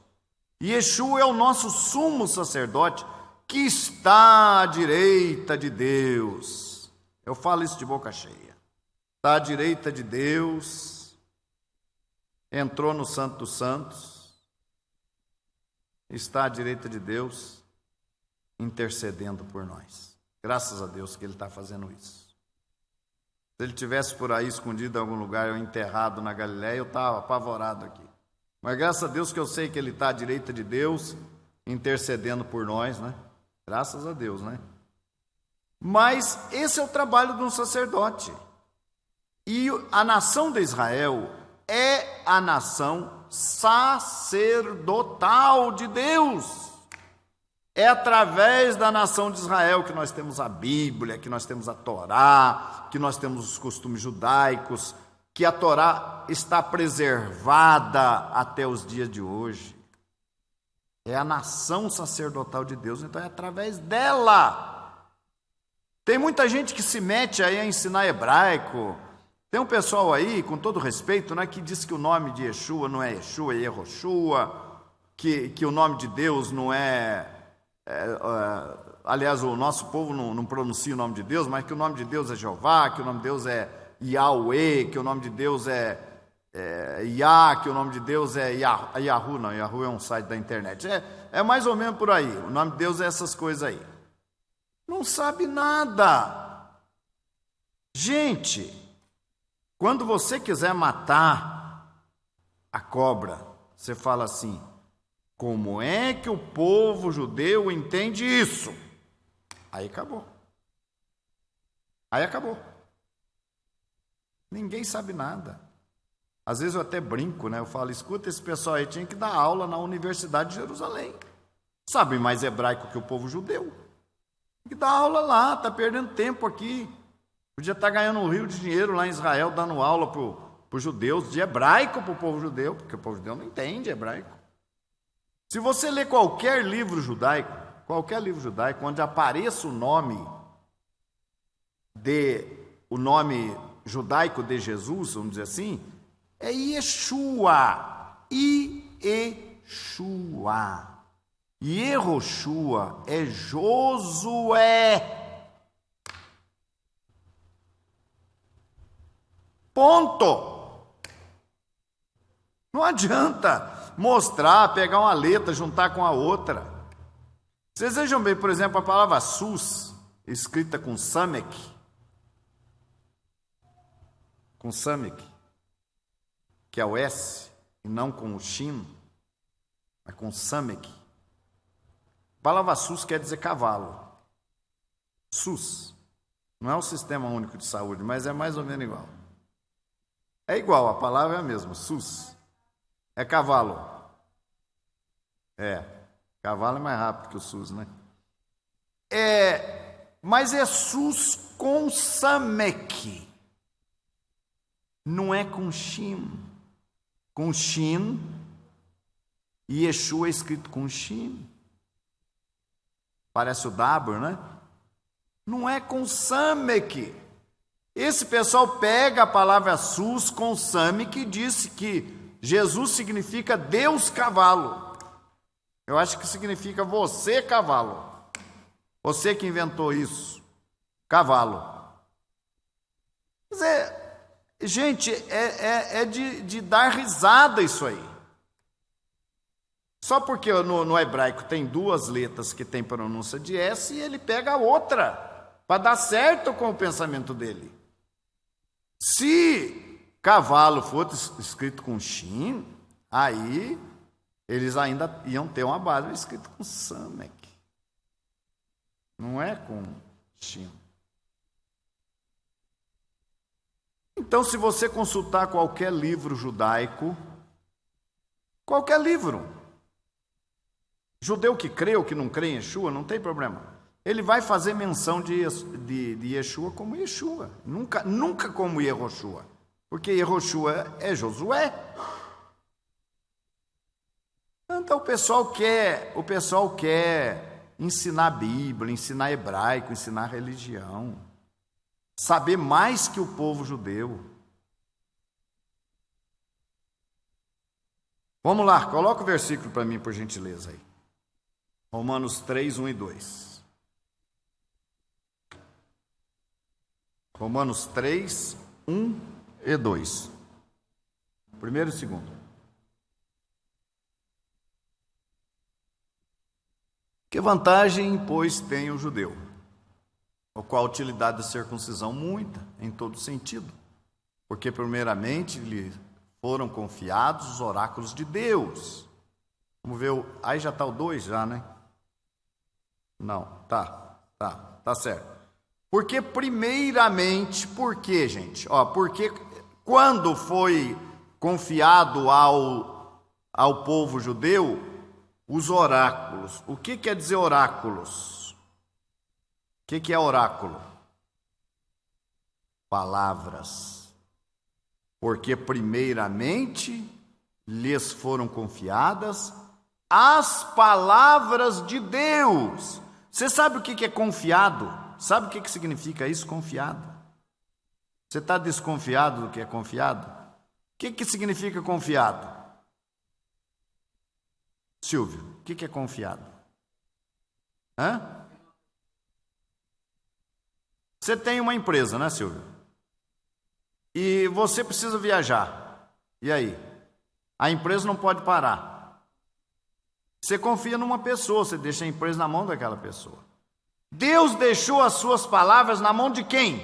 E Yeshua é o nosso sumo sacerdote, que está à direita de Deus. Eu falo isso de boca cheia. Está à direita de Deus, entrou no Santo dos Santos, está à direita de Deus, intercedendo por nós. Graças a Deus que Ele está fazendo isso. Se Ele tivesse por aí escondido em algum lugar, ou enterrado na Galileia, eu estava apavorado aqui. Mas graças a Deus que eu sei que Ele está à direita de Deus, intercedendo por nós, né? Graças a Deus, né? Mas esse é o trabalho de um sacerdote. E a nação de Israel é a nação sacerdotal de Deus. É através da nação de Israel que nós temos a Bíblia, que nós temos a Torá, que nós temos os costumes judaicos, que a Torá está preservada até os dias de hoje. É a nação sacerdotal de Deus, então é através dela. Tem muita gente que se mete aí a ensinar hebraico. Tem um pessoal aí, com todo respeito, né, que diz que o nome de Yeshua não é Yeshua, é Yehoshua, que o nome de Deus não é... aliás, o nosso povo não pronuncia o nome de Deus, mas que o nome de Deus é Jeová, que o nome de Deus é Yahweh, que o nome de Deus é Yah, que o nome de Deus é Yahoo. Não, Yahoo é um site da internet. É mais ou menos por aí. O nome de Deus é essas coisas aí. Não sabe nada. Gente, quando você quiser matar a cobra, você fala assim: Como é que o povo judeu entende isso? Aí acabou. Aí acabou. Ninguém sabe nada. Às vezes eu até brinco, né? Eu falo, escuta, esse pessoal aí tinha que dar aula na Universidade de Jerusalém. Sabe mais hebraico que o povo judeu. Tem que dar aula lá, está perdendo tempo aqui. Podia estar ganhando um rio de dinheiro lá em Israel, dando aula para os judeus, de hebraico para o povo judeu, porque o povo judeu não entende hebraico. Se você ler qualquer livro judaico, onde apareça o nome judaico de Jesus, vamos dizer assim, é Yeshua. Yeshua. Yehoshua é Josué. Ponto. Não adianta mostrar, pegar uma letra, juntar com a outra. Vocês vejam bem, por exemplo, a palavra sus, escrita com samek, que é o S, e não com o shin, mas com samek. A palavra sus quer dizer cavalo. SUS. Não é o Sistema Único de Saúde, mas é mais ou menos igual. É igual, a palavra é a mesma, SUS. É cavalo. Cavalo é mais rápido que o SUS, né? Mas é SUS com samek. Não é com shin. Com shin. E Yeshua é escrito com shin. Parece o Dabur, né? Não é com samek. Esse pessoal pega a palavra sus com samek e disse que Jesus significa Deus cavalo. Eu acho que significa você cavalo. Você que inventou isso. Cavalo. Gente, é de dar risada isso aí. Só porque no hebraico tem duas letras que tem pronúncia de S e ele pega a outra para dar certo com o pensamento dele. Se cavalo fosse escrito com shin, aí eles ainda iam ter uma base escrita com samek. Não é com shin. Então, se você consultar qualquer livro judaico, qualquer livro, judeu que crê ou que não crê em Yeshua, não tem problema. Ele vai fazer menção de Yeshua como Yeshua, nunca como Yehoshua, porque Yehoshua é Josué. Então o pessoal quer ensinar a Bíblia, ensinar hebraico, ensinar religião, saber mais que o povo judeu. Vamos lá, coloca o versículo para mim, por gentileza aí. Romanos 3, 1 e 2. Romanos 3, 1 e 2. Primeiro e segundo. Que vantagem, pois, tem o judeu? Ou qual a utilidade da circuncisão? Muita, em todo sentido. Porque, primeiramente, lhe foram confiados os oráculos de Deus. Vamos ver, aí já está o 2 já, né? Não, tá certo. Porque primeiramente, por quê, gente? Porque quando foi confiado ao povo judeu os oráculos. O que quer dizer oráculos? O que é oráculo? Palavras. Porque primeiramente lhes foram confiadas as palavras de Deus. Você sabe o que é confiado? Sabe o que significa isso, confiado? Você está desconfiado do que é confiado? O que significa confiado? Silvio, o que é confiado? Você tem uma empresa, né, Silvio? E você precisa viajar. E aí? A empresa não pode parar. Você confia numa pessoa, você deixa a empresa na mão daquela pessoa. Deus deixou as suas palavras na mão de quem?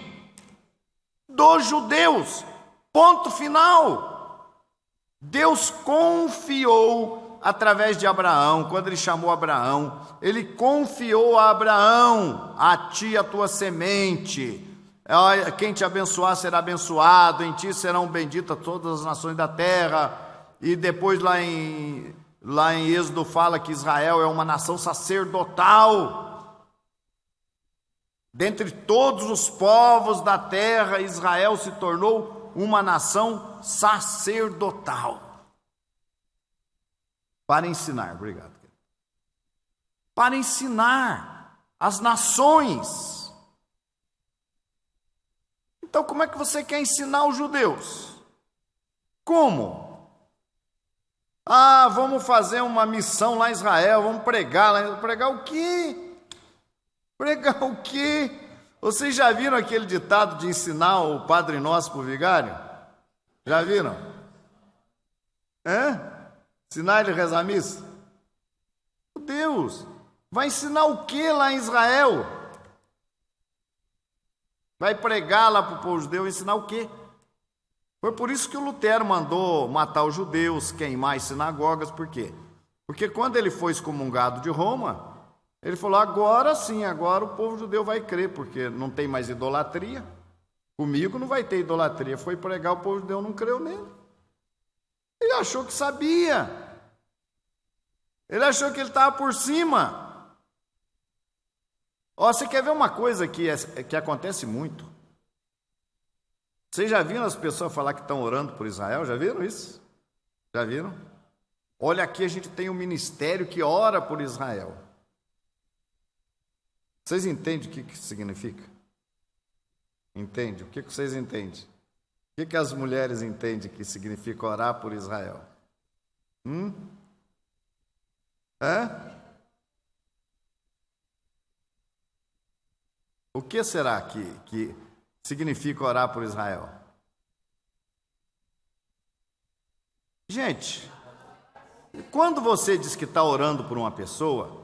Dos judeus. Ponto final. Deus confiou através de Abraão, quando ele chamou Abraão, ele confiou a Abraão: a ti, a tua semente, quem te abençoar será abençoado, em ti serão benditas todas as nações da terra. E depois lá em Êxodo fala que Israel é uma nação sacerdotal. Dentre todos os povos da terra, Israel se tornou uma nação sacerdotal. Para ensinar, obrigado. Para ensinar as nações. Então, como é que você quer ensinar os judeus? Como? Vamos fazer uma missão lá em Israel, vamos pregar lá. Pregar o quê? Pregar o quê? Vocês já viram aquele ditado de ensinar o Padre Nosso para o vigário? Já viram? Ensinar ele a rezar a missa? Meu Deus, vai ensinar o que lá em Israel? Vai pregar lá para o povo judeu, ensinar o quê? Foi por isso que o Lutero mandou matar os judeus, queimar as sinagogas. Por quê? Porque quando ele foi excomungado de Roma, ele falou: agora sim, agora o povo judeu vai crer, porque não tem mais idolatria. Comigo não vai ter idolatria. Foi pregar, o povo judeu não creu nele. Ele achou que sabia. Ele achou que ele estava por cima. Você quer ver uma coisa que acontece muito? Vocês já viram as pessoas falar que estão orando por Israel? Já viram isso? Já viram? Olha, aqui a gente tem um ministério que ora por Israel. Vocês entendem o que isso significa? Entende? O que vocês entendem? O que as mulheres entendem que significa orar por Israel? O que será que significa orar por Israel? Gente, quando você diz que está orando por uma pessoa,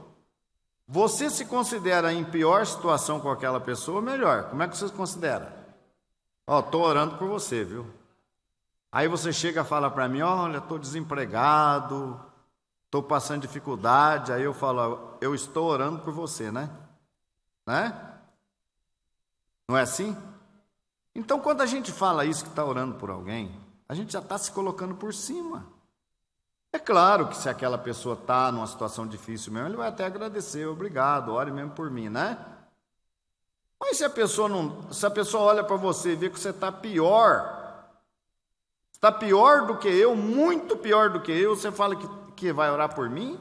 você se considera em pior situação com aquela pessoa ou melhor? Como é que você se considera? Estou orando por você, viu? Aí você chega e fala para mim: olha, estou desempregado, estou passando dificuldade. Aí eu falo: eu estou orando por você, né? Não é assim? Então, quando a gente fala isso, que está orando por alguém, a gente já está se colocando por cima. É claro que se aquela pessoa está numa situação difícil mesmo, ele vai até agradecer: obrigado, ore mesmo por mim, né? Mas se a pessoa olha para você e vê que você está pior do que eu, muito pior do que eu, você fala que vai orar por mim?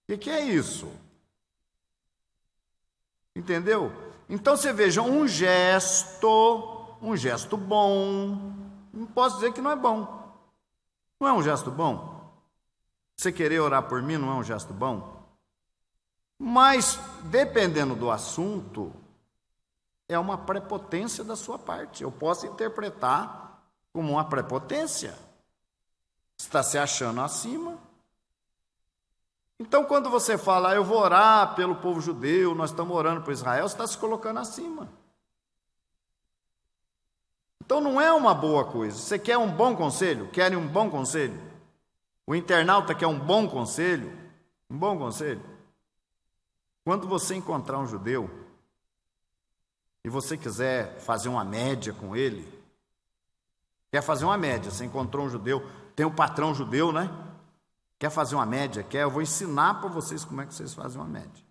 O que é isso? Entendeu? Então você veja, um gesto bom, não posso dizer que não é bom. Não é um gesto bom? Você querer orar por mim não é um gesto bom? Mas, dependendo do assunto, é uma prepotência da sua parte. Eu posso interpretar como uma prepotência. Você está se achando acima. Então, quando você fala: eu vou orar pelo povo judeu, nós estamos orando por Israel, você está se colocando acima. Então, não é uma boa coisa. Você quer um bom conselho? Querem um bom conselho? O internauta quer um bom conselho? Um bom conselho? Quando você encontrar um judeu e você quiser fazer uma média com ele, quer fazer uma média, você encontrou um judeu, tem um patrão judeu, né? Quer fazer uma média? Eu vou ensinar para vocês como é que vocês fazem uma média.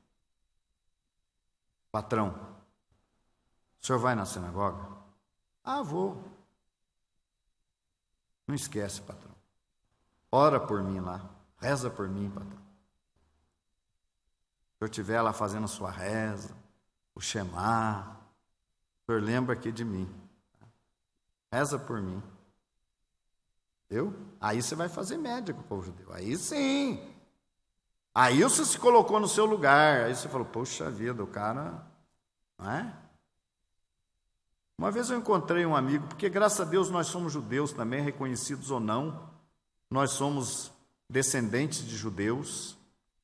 Patrão, o senhor vai na sinagoga? Vou. Não esquece, patrão. Ora por mim lá. Reza por mim, patrão. Se eu estiver lá fazendo a sua reza, o Shema, o senhor lembra aqui de mim. Reza por mim. Aí você vai fazer média com o povo judeu. Aí sim. Aí você se colocou no seu lugar. Aí você falou: poxa vida, o cara... Não é? Uma vez eu encontrei um amigo, porque graças a Deus nós somos judeus também, reconhecidos ou não. Nós somos descendentes de judeus.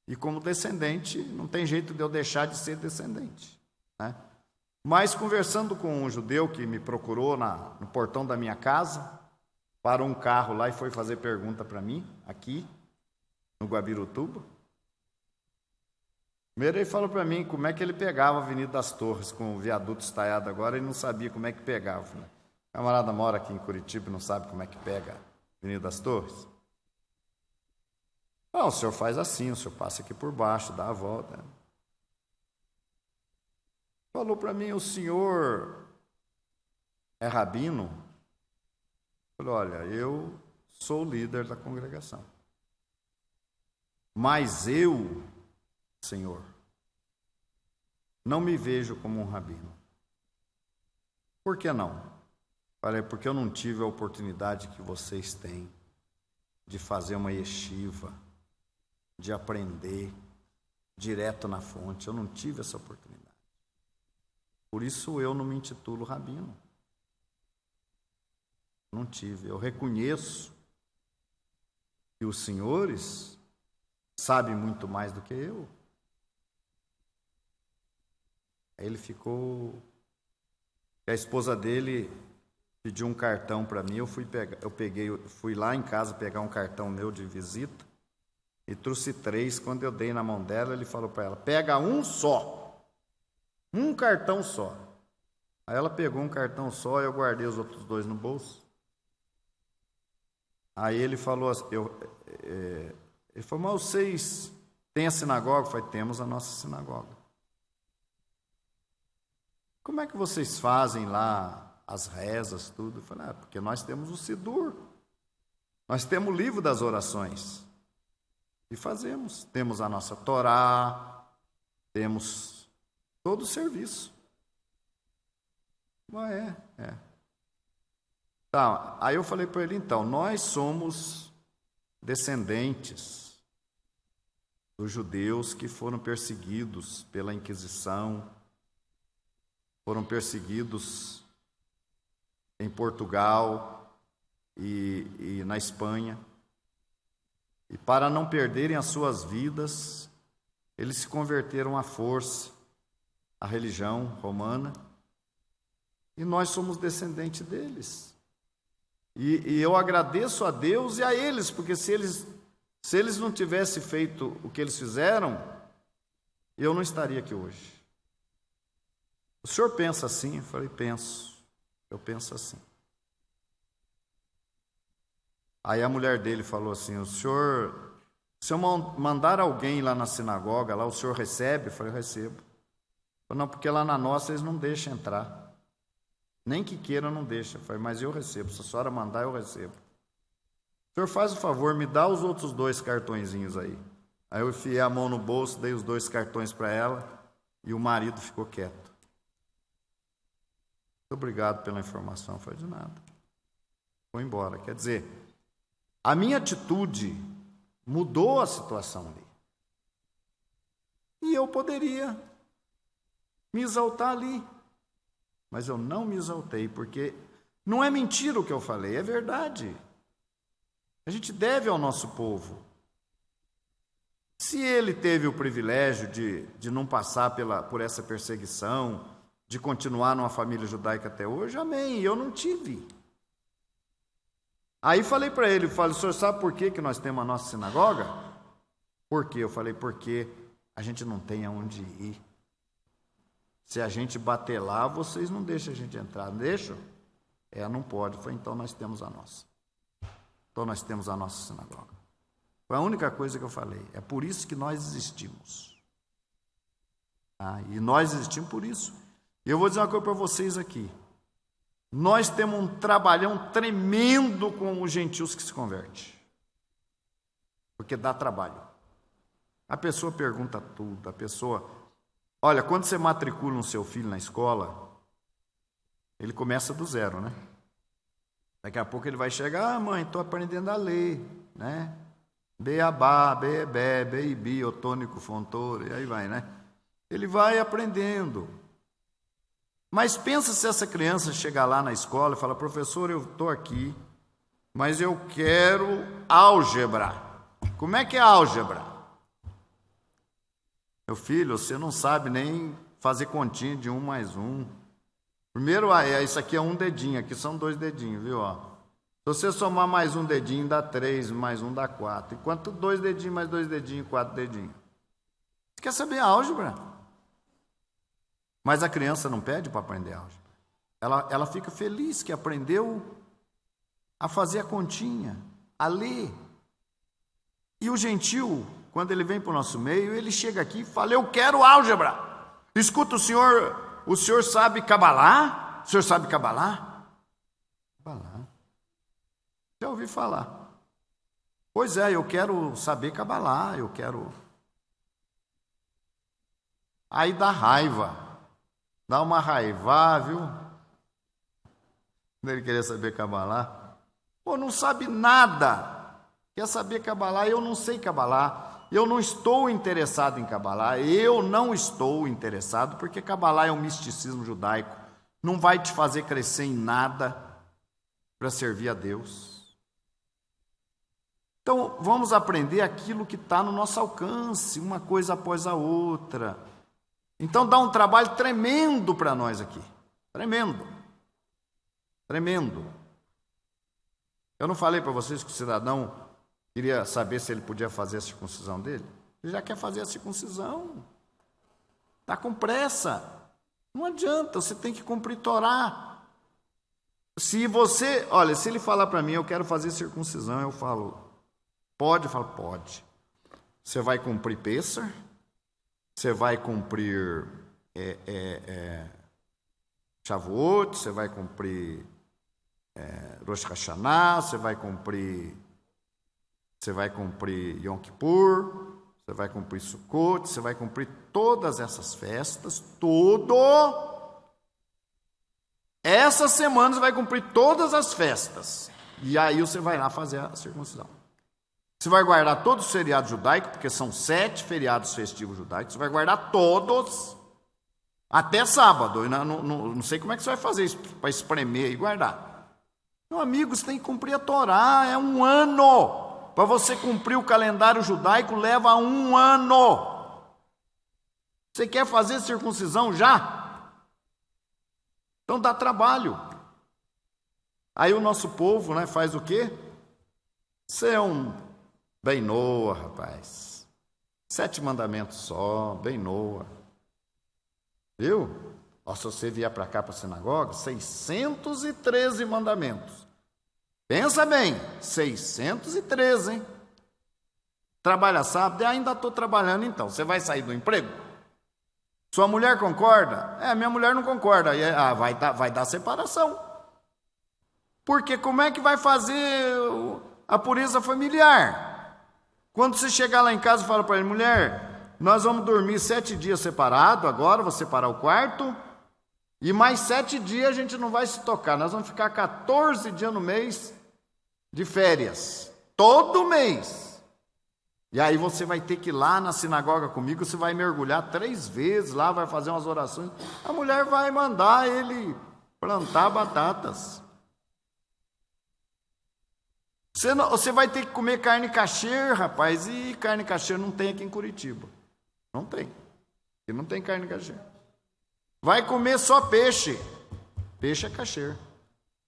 E como descendente, não tem jeito de eu deixar de ser descendente, né? Mas conversando com um judeu que me procurou no portão da minha casa, parou um carro lá e foi fazer pergunta para mim, aqui. no Guabirutuba. Primeiro ele falou para mim como é que ele pegava a Avenida das Torres, com o viaduto estaiado agora, ele não sabia como é que pegava. Né? O camarada mora aqui em Curitiba e não sabe como é que pega a Avenida das Torres. Não, o senhor faz assim, o senhor passa aqui por baixo, dá a volta. Falou para mim, o senhor é rabino? Eu falei, olha, eu sou o líder da congregação. Mas eu, Senhor, não me vejo como um rabino. Por que não? Falei, porque eu não tive a oportunidade que vocês têm de fazer uma yeshiva, de aprender direto na fonte. Eu não tive essa oportunidade. Por isso eu não me intitulo rabino. Não tive. Eu reconheço que os senhores sabem muito mais do que eu. Aí ele ficou... A esposa dele pediu um cartão para mim, fui lá em casa pegar um cartão meu de visita e trouxe 3. Quando eu dei na mão dela, ele falou para ela, pega um só. Um cartão só. Aí ela pegou um cartão só e eu guardei os outros 2 no bolso. Aí ele falou assim, ele falou, mas vocês têm a sinagoga? Eu falei, temos a nossa sinagoga. Como é que vocês fazem lá as rezas, tudo? Eu falei, porque nós temos o Sidur. Nós temos o livro das orações. E fazemos. Temos a nossa Torá, temos todo o serviço. Mas Tá, aí eu falei para ele, então, nós somos descendentes dos judeus que foram perseguidos pela Inquisição, foram perseguidos em Portugal e na Espanha. E para não perderem as suas vidas, eles se converteram à força à religião romana. E nós somos descendentes deles. E eu agradeço a Deus e a eles, porque se eles não tivessem feito o que eles fizeram, eu não estaria aqui hoje. O senhor pensa assim? Eu falei, penso. Eu penso assim. Aí a mulher dele falou assim, se eu mandar alguém lá na sinagoga, lá o senhor recebe? Eu falei, eu recebo. Eu falei, não, porque lá na nossa eles não deixam entrar. Nem que queira, não deixa. Eu falei, mas eu recebo. Se a senhora mandar, eu recebo. O senhor faz o favor, me dá os outros 2 cartõezinhos aí. Aí eu enfiei a mão no bolso, dei os 2 cartões para ela e o marido ficou quieto. Muito obrigado pela informação. Eu falei, de nada. Foi embora. Quer dizer, a minha atitude mudou a situação ali. E eu poderia me exaltar ali. Mas eu não me exaltei, porque não é mentira o que eu falei, é verdade. A gente deve ao nosso povo. Se ele teve o privilégio de não passar por essa perseguição, de continuar numa família judaica até hoje, amém, eu não tive. Aí falei para ele, o senhor sabe por que nós temos a nossa sinagoga? Por quê? Eu falei, porque a gente não tem aonde ir. Se a gente bater lá, vocês não deixam a gente entrar. Não deixam? Não pode. Foi, então nós temos a nossa. Então nós temos a nossa sinagoga. Foi a única coisa que eu falei. É por isso que nós existimos. E nós existimos por isso. E eu vou dizer uma coisa para vocês aqui. Nós temos um trabalhão tremendo com os gentios que se convertem. Porque dá trabalho. A pessoa pergunta tudo, a pessoa... Olha, quando você matricula um seu filho na escola, ele começa do zero, né? Daqui a pouco ele vai chegar, mãe, estou aprendendo a ler, né? Beabá, beebé, beibi, otônico, fontouro, e aí vai, né? Ele vai aprendendo. Mas pensa se essa criança chegar lá na escola e falar, professor, eu estou aqui, mas eu quero álgebra. Como é que é álgebra? Meu filho, você não sabe nem fazer continha de 1 mais 1. Primeiro, isso aqui é um dedinho, aqui são 2 dedinhos, viu? você somar mais um dedinho, dá 3, mais um dá 4. Enquanto 2 dedinhos, mais 2 dedinhos, 4 dedinhos. Você quer saber álgebra? Mas a criança não pede para aprender álgebra. Ela fica feliz que aprendeu a fazer a continha, a ler. E o gentil, quando ele vem para o nosso meio, ele chega aqui e fala: eu quero álgebra. Escuta, o senhor sabe cabalá? O senhor sabe cabalá? Cabalá. Já ouvi falar. Pois é, eu quero saber cabalá, eu quero. Aí dá raiva. Dá uma raiva, viu? Ele queria saber cabalá. Pô, não sabe nada. Quer saber cabalá? Eu não sei cabalá. Eu não estou interessado em cabalá. Eu não estou interessado, porque cabalá é um misticismo judaico. Não vai te fazer crescer em nada para servir a Deus. Então, vamos aprender aquilo que está no nosso alcance, uma coisa após a outra. Então, dá um trabalho tremendo para nós aqui. Tremendo. Tremendo. Eu não falei para vocês que o cidadão queria saber se ele podia fazer a circuncisão dele? Ele já quer fazer a circuncisão. Está com pressa. Não adianta, você tem que cumprir Torá. Se ele falar para mim, eu quero fazer circuncisão, eu falo, pode? Eu falo, pode. Você vai cumprir Pêssar, você vai cumprir Shavuot, você vai cumprir Rosh Hashanah, você vai cumprir Yom Kippur, você vai cumprir Sukkot, você vai cumprir todas essas festas, Essas semanas você vai cumprir todas as festas. E aí você vai lá fazer a circuncisão. Você vai guardar todos os feriados judaicos, porque são 7 feriados festivos judaicos. Você vai guardar todos, até sábado. Eu não sei como é que você vai fazer isso, para espremer e guardar. Meu amigo, você tem que cumprir a Torá, é 1 ano. Para você cumprir o calendário judaico, leva 1 ano. Você quer fazer circuncisão já? Então dá trabalho. Aí o nosso povo, né, faz o quê? Você é um bem Noa, rapaz. 7 mandamentos só, bem Noa. Viu? Ó, se você vier para cá, para a sinagoga, 613 mandamentos. Pensa bem, 613, hein? Trabalha sábado, ainda estou trabalhando então. Você vai sair do emprego? Sua mulher concorda? Minha mulher não concorda. Aí, vai dar separação. Porque como é que vai fazer a pureza familiar? Quando você chegar lá em casa e fala para ele, mulher, nós vamos dormir 7 dias separados, agora vou separar o quarto, e mais 7 dias a gente não vai se tocar. Nós vamos ficar 14 dias no mês de férias, todo mês. E aí você vai ter que ir lá na sinagoga comigo, você vai mergulhar 3 vezes lá, vai fazer umas orações. A mulher vai mandar ele plantar batatas. Você vai ter que comer carne kosher, rapaz, e carne kosher não tem aqui em Curitiba. Não tem. Aqui não tem carne kosher. Vai comer só peixe. Peixe é kosher.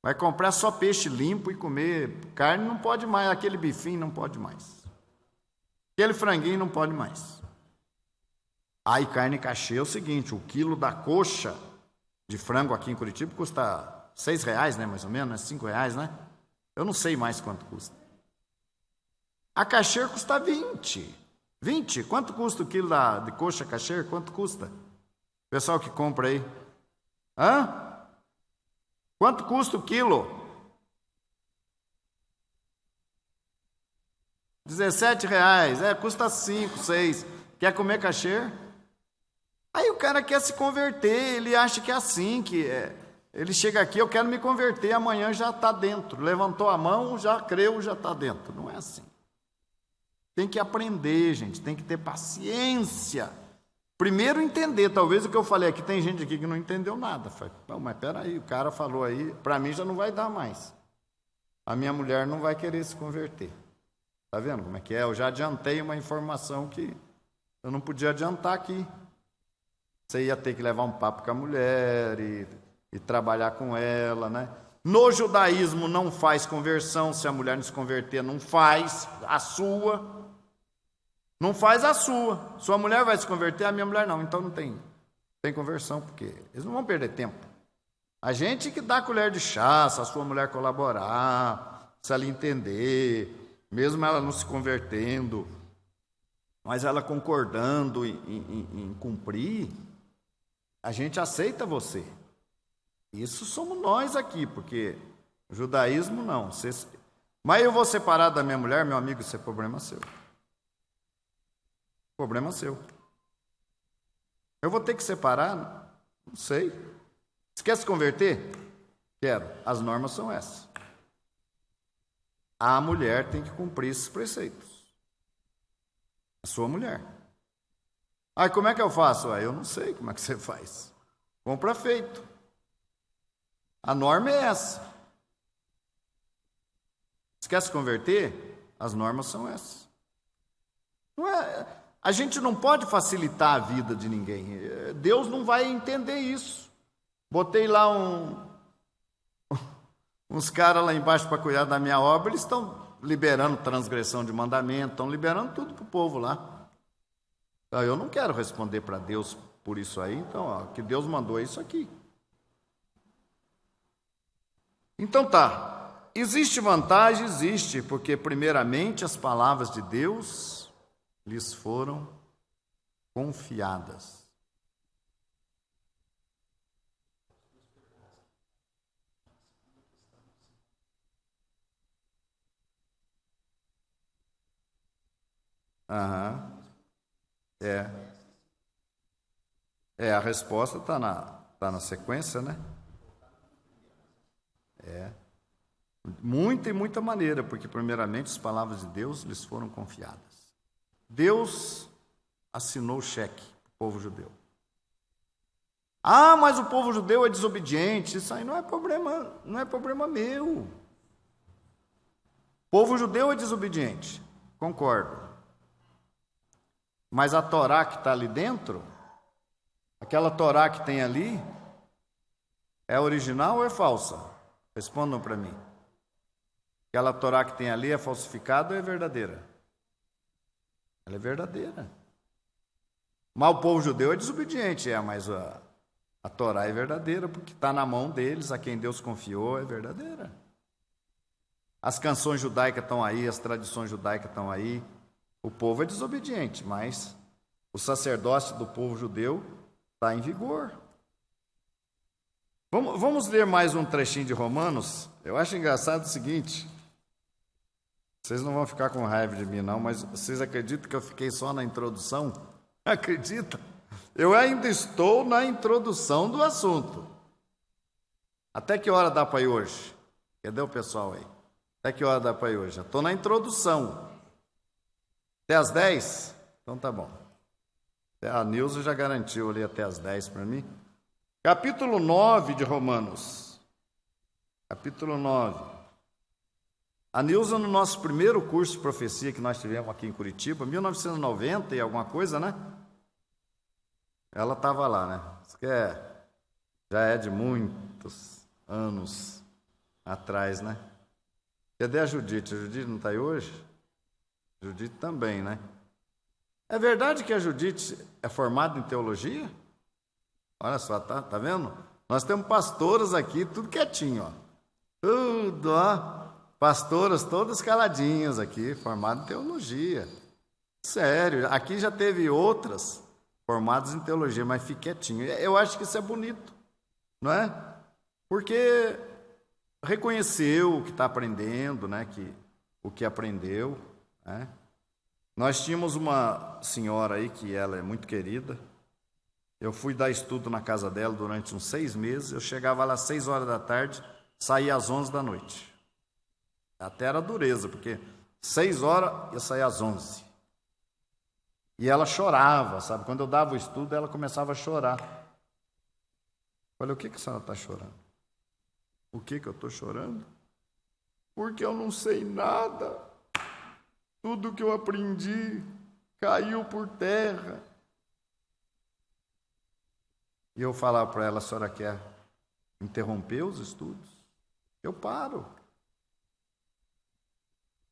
Vai comprar só peixe limpo e comer carne, não pode mais. Aquele bifinho não pode mais. Aquele franguinho não pode mais. Aí carne kosher é o seguinte, o quilo da coxa de frango aqui em Curitiba custa R$6, né, mais ou menos, R$5, né? Eu não sei mais quanto custa. A kosher custa 20. 20? Quanto custa o quilo de coxa kosher? Quanto custa? Pessoal que compra aí. Hã? Quanto custa o quilo? R$17. Custa 5, 6. Quer comer kosher? Aí o cara quer se converter, ele acha que é assim, ele chega aqui, eu quero me converter, amanhã já está dentro. Levantou a mão, já creu, já está dentro. Não é assim. Tem que aprender, gente, tem que ter paciência. Primeiro entender, talvez o que eu falei aqui, tem gente aqui que não entendeu nada. Mas peraí, o cara falou aí, para mim já não vai dar mais. A minha mulher não vai querer se converter. Está vendo como é que é? Eu já adiantei uma informação que eu não podia adiantar aqui. Você ia ter que levar um papo com a mulher e trabalhar com ela, né? No judaísmo não faz conversão, se a mulher não se converter, não faz a sua. Não faz a sua. Sua mulher vai se converter, a minha mulher não. Então não tem conversão, porque eles não vão perder tempo. A gente que dá a colher de chá, se a sua mulher colaborar, se ela entender, mesmo ela não se convertendo, mas ela concordando em cumprir, a gente aceita você. Isso somos nós aqui, porque o judaísmo não. Mas eu vou separar da minha mulher, meu amigo, isso é problema seu. Problema seu. Eu vou ter que separar? Não sei. Você quer se converter? Quero. As normas são essas. A mulher tem que cumprir esses preceitos. A sua mulher. Aí como é que eu faço? Eu não sei como é que você faz. Compra feito. A norma é essa. Você quer se converter? As normas são essas. Não é, a gente não pode facilitar a vida de ninguém. Deus não vai entender isso. Botei lá uns caras lá embaixo para cuidar da minha obra, eles estão liberando transgressão de mandamento, estão liberando tudo para o povo lá. Eu não quero responder para Deus por isso aí, então, que Deus mandou é isso aqui. Então tá, existe vantagem? Existe, porque primeiramente as palavras de Deus lhes foram confiadas. Aham. A resposta está na sequência, né? Muita maneira, porque primeiramente as palavras de Deus lhes foram confiadas. Deus assinou o cheque para o povo judeu. Mas o povo judeu é desobediente. Isso aí não é problema meu. O povo judeu é desobediente, concordo. Mas a Torá que está ali dentro, aquela Torá que tem ali, é original ou é falsa? Respondam para mim. Aquela Torá que tem ali é falsificada ou é verdadeira? Ela é verdadeira. Mas o povo judeu é desobediente, mas a Torá é verdadeira, porque está na mão deles, a quem Deus confiou, é verdadeira. As canções judaicas estão aí, as tradições judaicas estão aí. O povo é desobediente, mas o sacerdócio do povo judeu está em vigor. Vamos ler mais um trechinho de Romanos? Eu acho engraçado o seguinte, vocês não vão ficar com raiva de mim não, mas vocês acreditam que eu fiquei só na introdução? Acredita? Eu ainda estou na introdução do assunto. Até que hora dá para ir hoje? Cadê o pessoal aí? Até que hora dá para ir hoje? Já estou na introdução. Até às 10? Então tá bom. A Nilza já garantiu ali até às 10 para mim. Capítulo 9 de Romanos. Capítulo 9. A Nilza, no nosso primeiro curso de profecia que nós tivemos aqui em Curitiba, 1990 e alguma coisa, né? Ela estava lá, né? Isso que já é de muitos anos atrás, né? Cadê a Judite? A Judite não está aí hoje? Judite também, né? É verdade que a Judite é formada em teologia? Olha só, tá vendo? Nós temos pastoras aqui, tudo quietinho, ó. Tudo, ó. Pastoras todas caladinhas aqui, formadas em teologia. Sério, aqui já teve outras formadas em teologia, mas fique quietinho. Eu acho que isso é bonito, não é? Porque reconheceu o que está aprendendo, né? O que aprendeu, né? Nós tínhamos uma senhora aí que ela é muito querida. Eu fui dar estudo na casa dela durante uns 6 meses. Eu chegava lá às 6 horas da tarde, saía às 11 da noite. Até era dureza, porque 6 horas eu saía às 11. E ela chorava, sabe? Quando eu dava o estudo, ela começava a chorar. Falei, o que a senhora está chorando? O que eu estou chorando? Porque eu não sei nada. Tudo que eu aprendi caiu por terra. E eu falava para ela, a senhora quer interromper os estudos? Eu paro.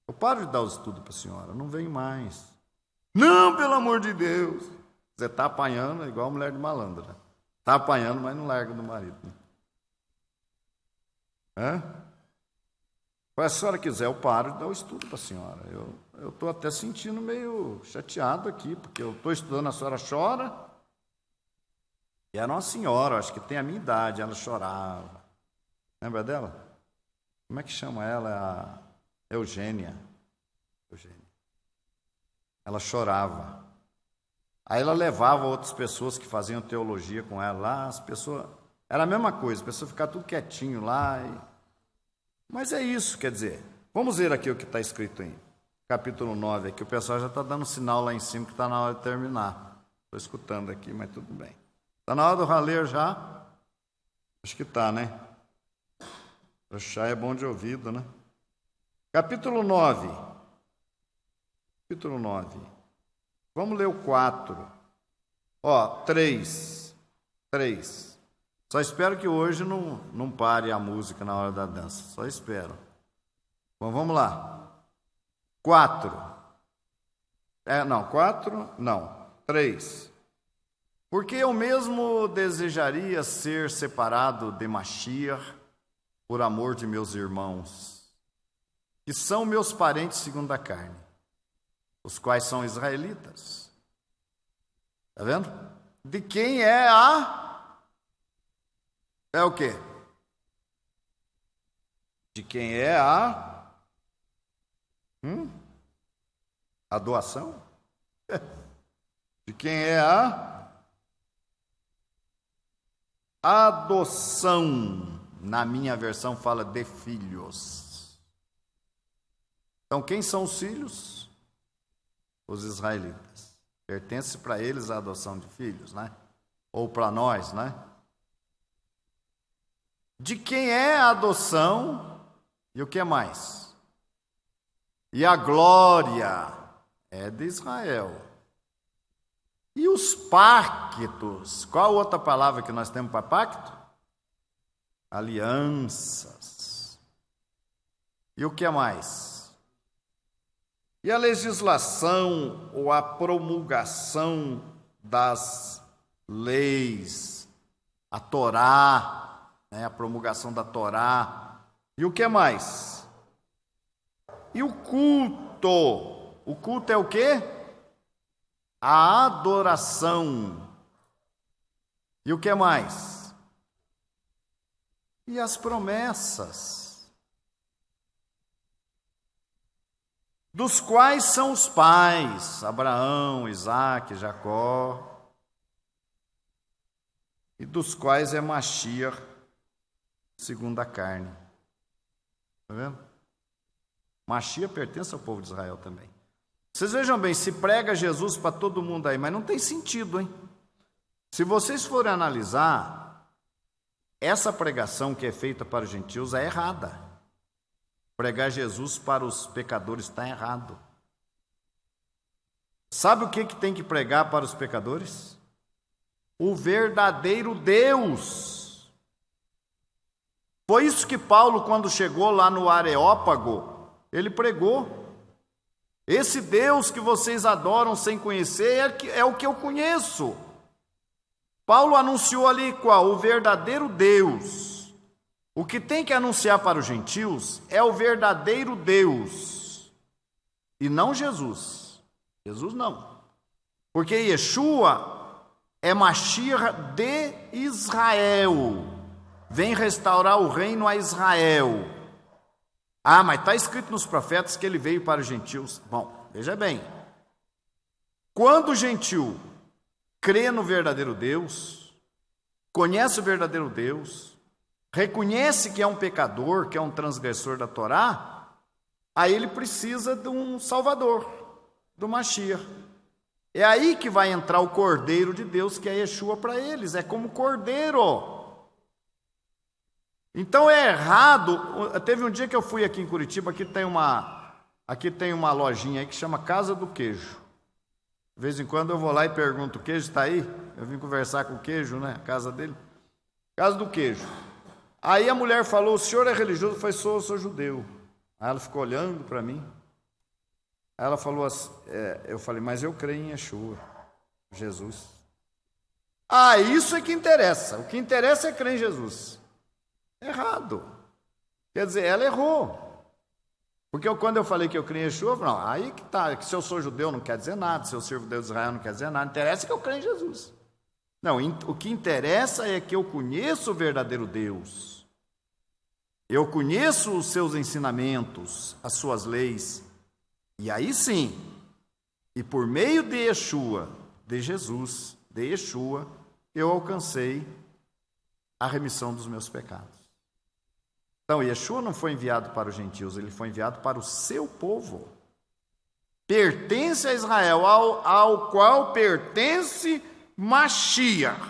Eu paro de dar os estudos para a senhora, não venho mais. Não, pelo amor de Deus. Você está apanhando igual a mulher de malandra. Está apanhando, mas não larga do marido. Hã? Se a senhora quiser, eu paro de dar o estudo para a senhora. Eu estou até sentindo meio chateado aqui, porque eu estou estudando, a senhora chora. E era uma senhora, acho que tem a minha idade, ela chorava. Lembra dela? Como é que chama ela? A Eugênia. Ela chorava. Aí ela levava outras pessoas que faziam teologia com ela lá, as pessoas... Era a mesma coisa, a pessoa ficava tudo quietinho lá. Mas é isso, quer dizer, vamos ver aqui o que está escrito em capítulo 9, aqui o pessoal já está dando sinal lá em cima que está na hora de terminar. Estou escutando aqui, mas tudo bem. Está na hora do raler já? Acho que está, né? O chá é bom de ouvido, né? Capítulo 9. Capítulo 9. Vamos ler o 4. 3. Só espero que hoje não pare a música na hora da dança. Só espero. Bom, vamos lá. 3. Porque eu mesmo desejaria ser separado de Mashiach por amor de meus irmãos, que são meus parentes segundo a carne, os quais são israelitas. Está vendo? De quem é o quê? De quem é a doação? De quem é a adoção? Na minha versão fala de filhos. Então, quem são os filhos? Os israelitas. Pertence para eles a adoção de filhos, né? Ou para nós, né? De quem é a adoção e o que mais? E a glória é de Israel. E os pactos? Qual outra palavra que nós temos para pacto? Alianças. E o que mais? E a legislação ou a promulgação das leis, a Torá, né, a promulgação da Torá. E o que mais? E o culto. O culto é o quê? A adoração. E o que mais? E as promessas, dos quais são os pais, Abraão, Isaque, Jacó, e dos quais é Mashiach, segundo a carne. Está vendo? Mashiach pertence ao povo de Israel também. Vocês vejam bem, se prega Jesus para todo mundo aí, mas não tem sentido, hein? Se vocês forem analisar, essa pregação que é feita para os gentios é errada. Pregar Jesus para os pecadores está errado. Sabe o que tem que pregar para os pecadores? O verdadeiro Deus. Foi isso que Paulo, quando chegou lá no Areópago, ele pregou. Esse Deus que vocês adoram sem conhecer é o que eu conheço. Paulo anunciou ali qual? O verdadeiro Deus. O que tem que anunciar para os gentios é o verdadeiro Deus. E não Jesus. Jesus não. Porque Yeshua é Mashiach de Israel. Vem restaurar o reino a Israel. Ah, mas está escrito nos profetas que ele veio para os gentios. Bom, veja bem. Quando o gentil crê no verdadeiro Deus, conhece o verdadeiro Deus, reconhece que é um pecador, que é um transgressor da Torá, aí ele precisa de um Salvador, do Mashiach. É aí que vai entrar o Cordeiro de Deus, que é Yeshua para eles, é como Cordeiro. Então é errado. Teve um dia que eu fui aqui em Curitiba, aqui tem uma lojinha aí que chama Casa do Queijo. De vez em quando eu vou lá e pergunto, o queijo está aí? Eu vim conversar com o queijo, né? A casa dele. Casa do Queijo. Aí a mulher falou, o senhor é religioso? Eu falei, sou judeu. Aí ela ficou olhando para mim. Aí ela falou assim, eu falei, mas eu creio em Yeshua, Jesus. Ah, isso é que interessa. O que interessa é crer em Jesus. Errado. Quer dizer, ela errou. Porque quando eu falei que eu creio em Yeshua, não, aí que tá, que se eu sou judeu não quer dizer nada, se eu sirvo Deus de Israel não quer dizer nada, interessa que eu creio em Jesus. Não, o que interessa é que eu conheço o verdadeiro Deus. Eu conheço os seus ensinamentos, as suas leis. E aí sim, e por meio de Yeshua, de Jesus, de Yeshua, eu alcancei a remissão dos meus pecados. Então, Yeshua não foi enviado para os gentios, ele foi enviado para o seu povo. Pertence a Israel, ao qual pertence Mashiach.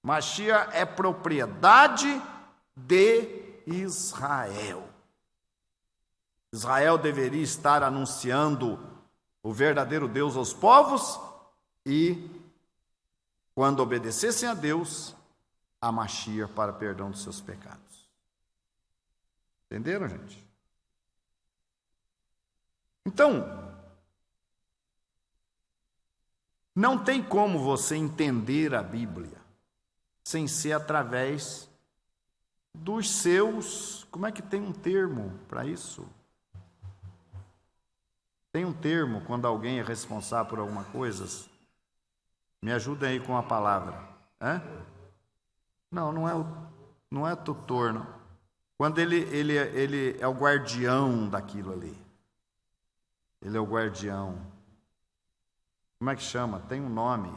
Mashiach é propriedade de Israel. Israel deveria estar anunciando o verdadeiro Deus aos povos e, quando obedecessem a Deus, a Mashiach para perdão dos seus pecados. Entenderam, gente? Então, não tem como você entender a Bíblia sem ser através dos seus... Como é que tem um termo para isso? Tem um termo quando alguém é responsável por alguma coisa? Me ajudem aí com a palavra. Não é tutor, não. Quando ele é o guardião daquilo ali. Ele é o guardião. Como é que chama? Tem um nome.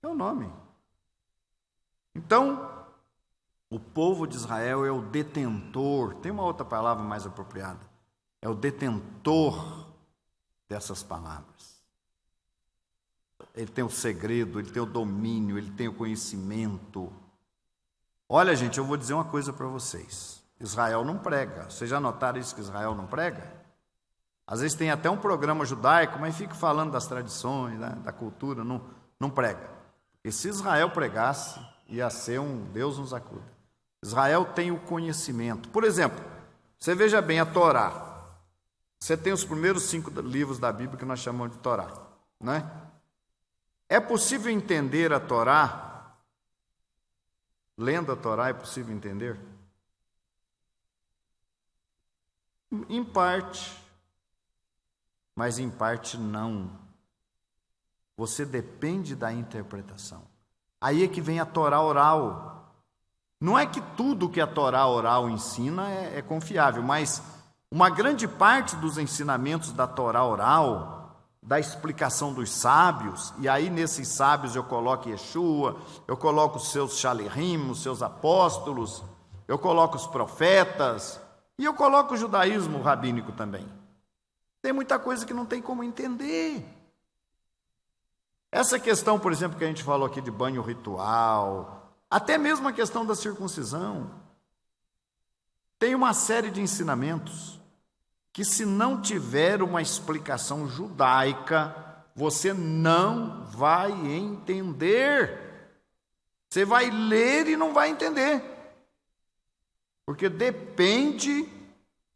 É o nome. Então, o povo de Israel é o detentor. Tem uma outra palavra mais apropriada. É o detentor dessas palavras. Ele tem o segredo, ele tem o domínio, ele tem o conhecimento. Olha, gente, eu vou dizer uma coisa para vocês. Israel não prega. Vocês já notaram isso, que Israel não prega? Às vezes tem até um programa judaico, mas fica falando das tradições, né, da cultura, não prega. E se Israel pregasse, ia ser um Deus nos acuda. Israel tem o conhecimento. Por exemplo, você veja bem a Torá. Você tem os primeiros 5 livros da Bíblia que nós chamamos de Torá, né? É possível entender a Torá? Lendo a Torá é possível entender? Em parte, mas em parte não. Você depende da interpretação. Aí é que vem a Torá oral. Não é que tudo que a Torá oral ensina é confiável, mas uma grande parte dos ensinamentos da Torá oral, da explicação dos sábios, e aí nesses sábios eu coloco Yeshua, eu coloco os seus Shalirim, os seus apóstolos, eu coloco os profetas, e eu coloco o judaísmo rabínico também. Tem muita coisa que não tem como entender. Essa questão, por exemplo, que a gente falou aqui de banho ritual, até mesmo a questão da circuncisão, tem uma série de ensinamentos que, se não tiver uma explicação judaica, você não vai entender. Você vai ler e não vai entender. Porque depende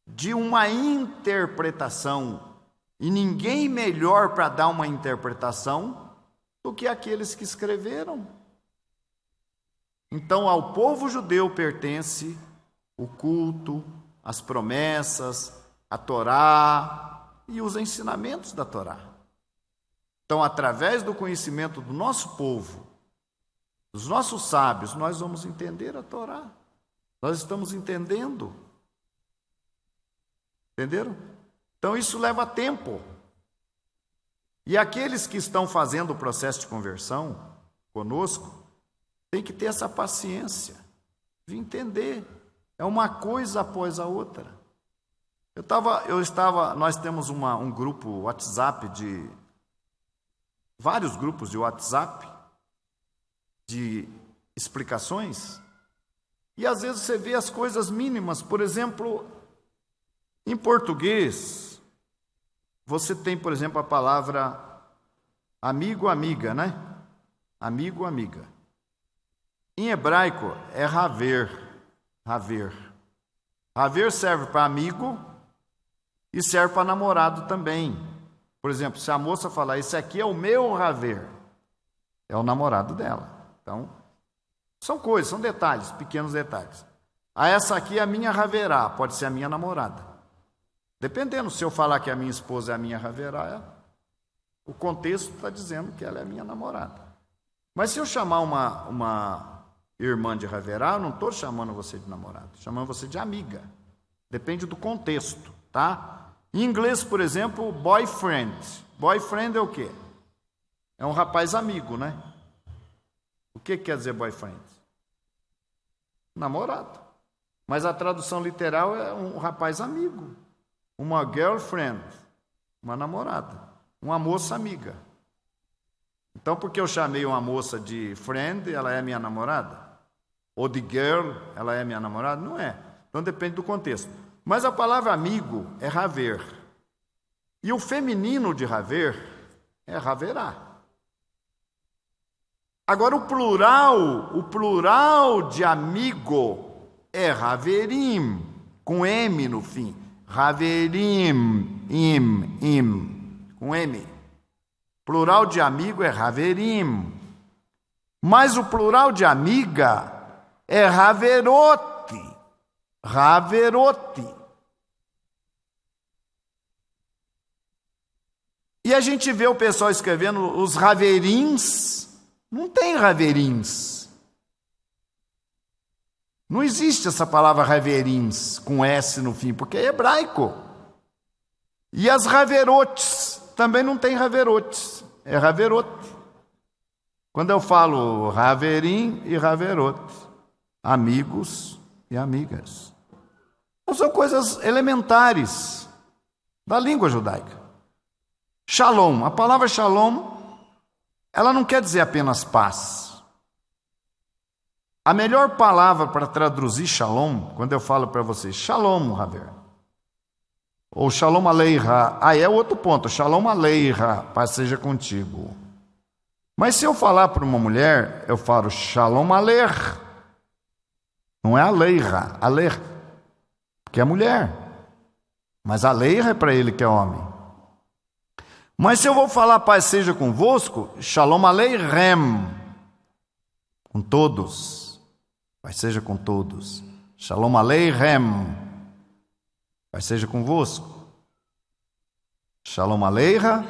de uma interpretação. E ninguém melhor para dar uma interpretação do que aqueles que escreveram. Então, ao povo judeu pertence o culto, as promessas, a Torá e os ensinamentos da Torá. Então, através do conhecimento do nosso povo, dos nossos sábios, nós vamos entender a Torá. Nós estamos entendendo. Entenderam? Então, isso leva tempo. E aqueles que estão fazendo o processo de conversão conosco, tem que ter essa paciência de entender. É uma coisa após a outra. Nós temos um grupo WhatsApp vários grupos de WhatsApp de explicações, e às vezes você vê as coisas mínimas. Por exemplo, em português, você tem, por exemplo, a palavra amigo, amiga, né? Amigo, amiga. Em hebraico é haver. Haver. Haver serve para amigo e serve para namorado também. Por exemplo, se a moça falar, esse aqui é o meu haver, é o namorado dela. Então, são coisas, são detalhes, pequenos detalhes. Essa aqui é a minha haverá, pode ser a minha namorada. Dependendo, se eu falar que a minha esposa é a minha haverá, o contexto está dizendo que ela é a minha namorada. Mas se eu chamar uma irmã de haverá, eu não estou chamando você de namorado, estou chamando você de amiga. Depende do contexto, tá? Em inglês, por exemplo, boyfriend. Boyfriend é o quê? É um rapaz amigo, né? O que quer dizer boyfriend? Namorado. Mas a tradução literal é um rapaz amigo. Uma girlfriend, uma namorada. Uma moça amiga. Então, porque eu chamei uma moça de friend, ela é minha namorada? Ou de girl, ela é minha namorada? Não é. Então, depende do contexto. Mas a palavra amigo é haver. E o feminino de haver é haverá. Agora, o plural de amigo é haverim, com M no fim. Haverim, com M. Plural de amigo é haverim. Mas o plural de amiga é haverote. Haverote. E a gente vê o pessoal escrevendo os haverins. Não tem haverins. Não existe essa palavra haverins com S no fim, porque é hebraico. E as haverotes, também não tem haverotes, é haverote. Quando eu falo haverim e haverote, amigos e amigas. Então, são coisas elementares da língua judaica. Shalom, a palavra shalom, ela não quer dizer apenas paz. A melhor palavra para traduzir shalom, quando eu falo para vocês, shalom, haver, ou shalom aleichem, aí é outro ponto, shalom aleichem, paz seja contigo. Mas se eu falar para uma mulher, eu falo shalom aleichem, não é aleichem, aleichem, que é mulher, mas aleichem é para ele que é homem. Mas se eu vou falar paz seja convosco, shalom aleichem, com todos, paz seja com todos, shalom aleichem, paz seja convosco, shalom aleichem,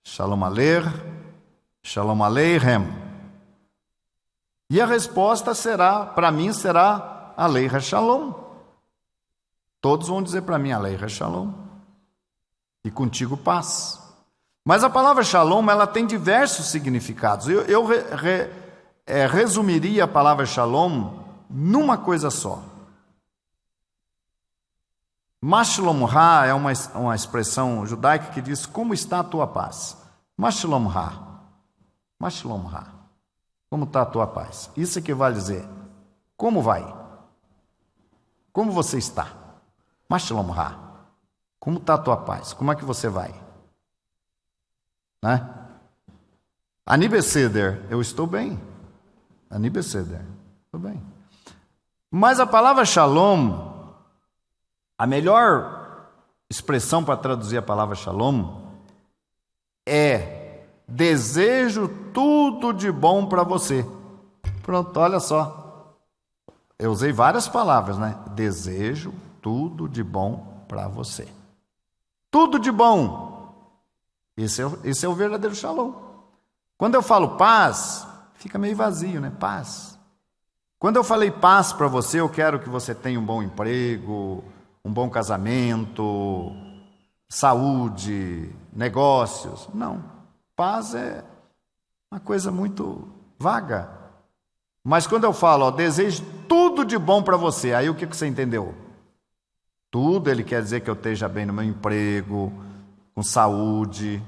shalom aleichem, shalom aleichem. E a resposta será, para mim será aleichem shalom. Todos vão dizer para mim aleichem shalom. E contigo paz. Mas a palavra shalom, ela tem diversos significados. Eu resumiria a palavra shalom numa coisa só. Mashalom ha é uma expressão judaica que diz, como está a tua paz? Mashalom ha. Mashalom ha. Como está a tua paz? Isso equivale a dizer, como vai? Como você está? Mashalom ha. Como está a tua paz? Como é que você vai? Né? Ani beseder, eu estou bem. Ani beseder, estou bem. Mas a palavra shalom, a melhor expressão para traduzir a palavra shalom é desejo tudo de bom para você. Pronto, olha só. Eu usei várias palavras, né? Desejo tudo de bom para você. Tudo de bom. Esse é o verdadeiro shalom. Quando eu falo paz, fica meio vazio, né? Paz. Quando eu falei paz para você, eu quero que você tenha um bom emprego, um bom casamento, saúde, negócios. Não. Paz é uma coisa muito vaga. Mas quando eu falo, desejo tudo de bom para você, aí o que você entendeu? Tudo, ele quer dizer que eu esteja bem no meu emprego, com saúde.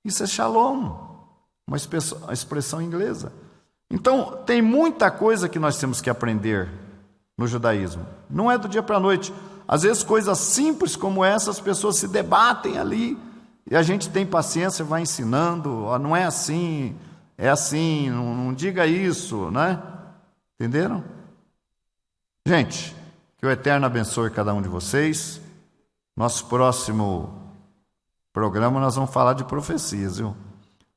Isso é shalom, uma expressão inglesa. Então, tem muita coisa que nós temos que aprender no judaísmo. Não é do dia para a noite. Às vezes, coisas simples como essa, as pessoas se debatem ali, e a gente tem paciência, vai ensinando, não é assim, é assim, não diga isso, né? Entenderam? Gente, que o Eterno abençoe cada um de vocês. Nosso próximo programa nós vamos falar de profecias, viu?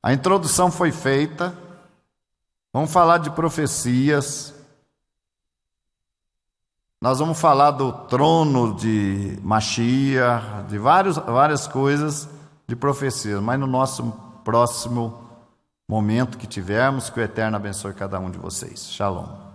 A introdução foi feita. Vamos falar de profecias. Nós vamos falar do trono de Mashiach, de várias coisas de profecias, mas no nosso próximo momento que tivermos, que o Eterno abençoe cada um de vocês. Shalom.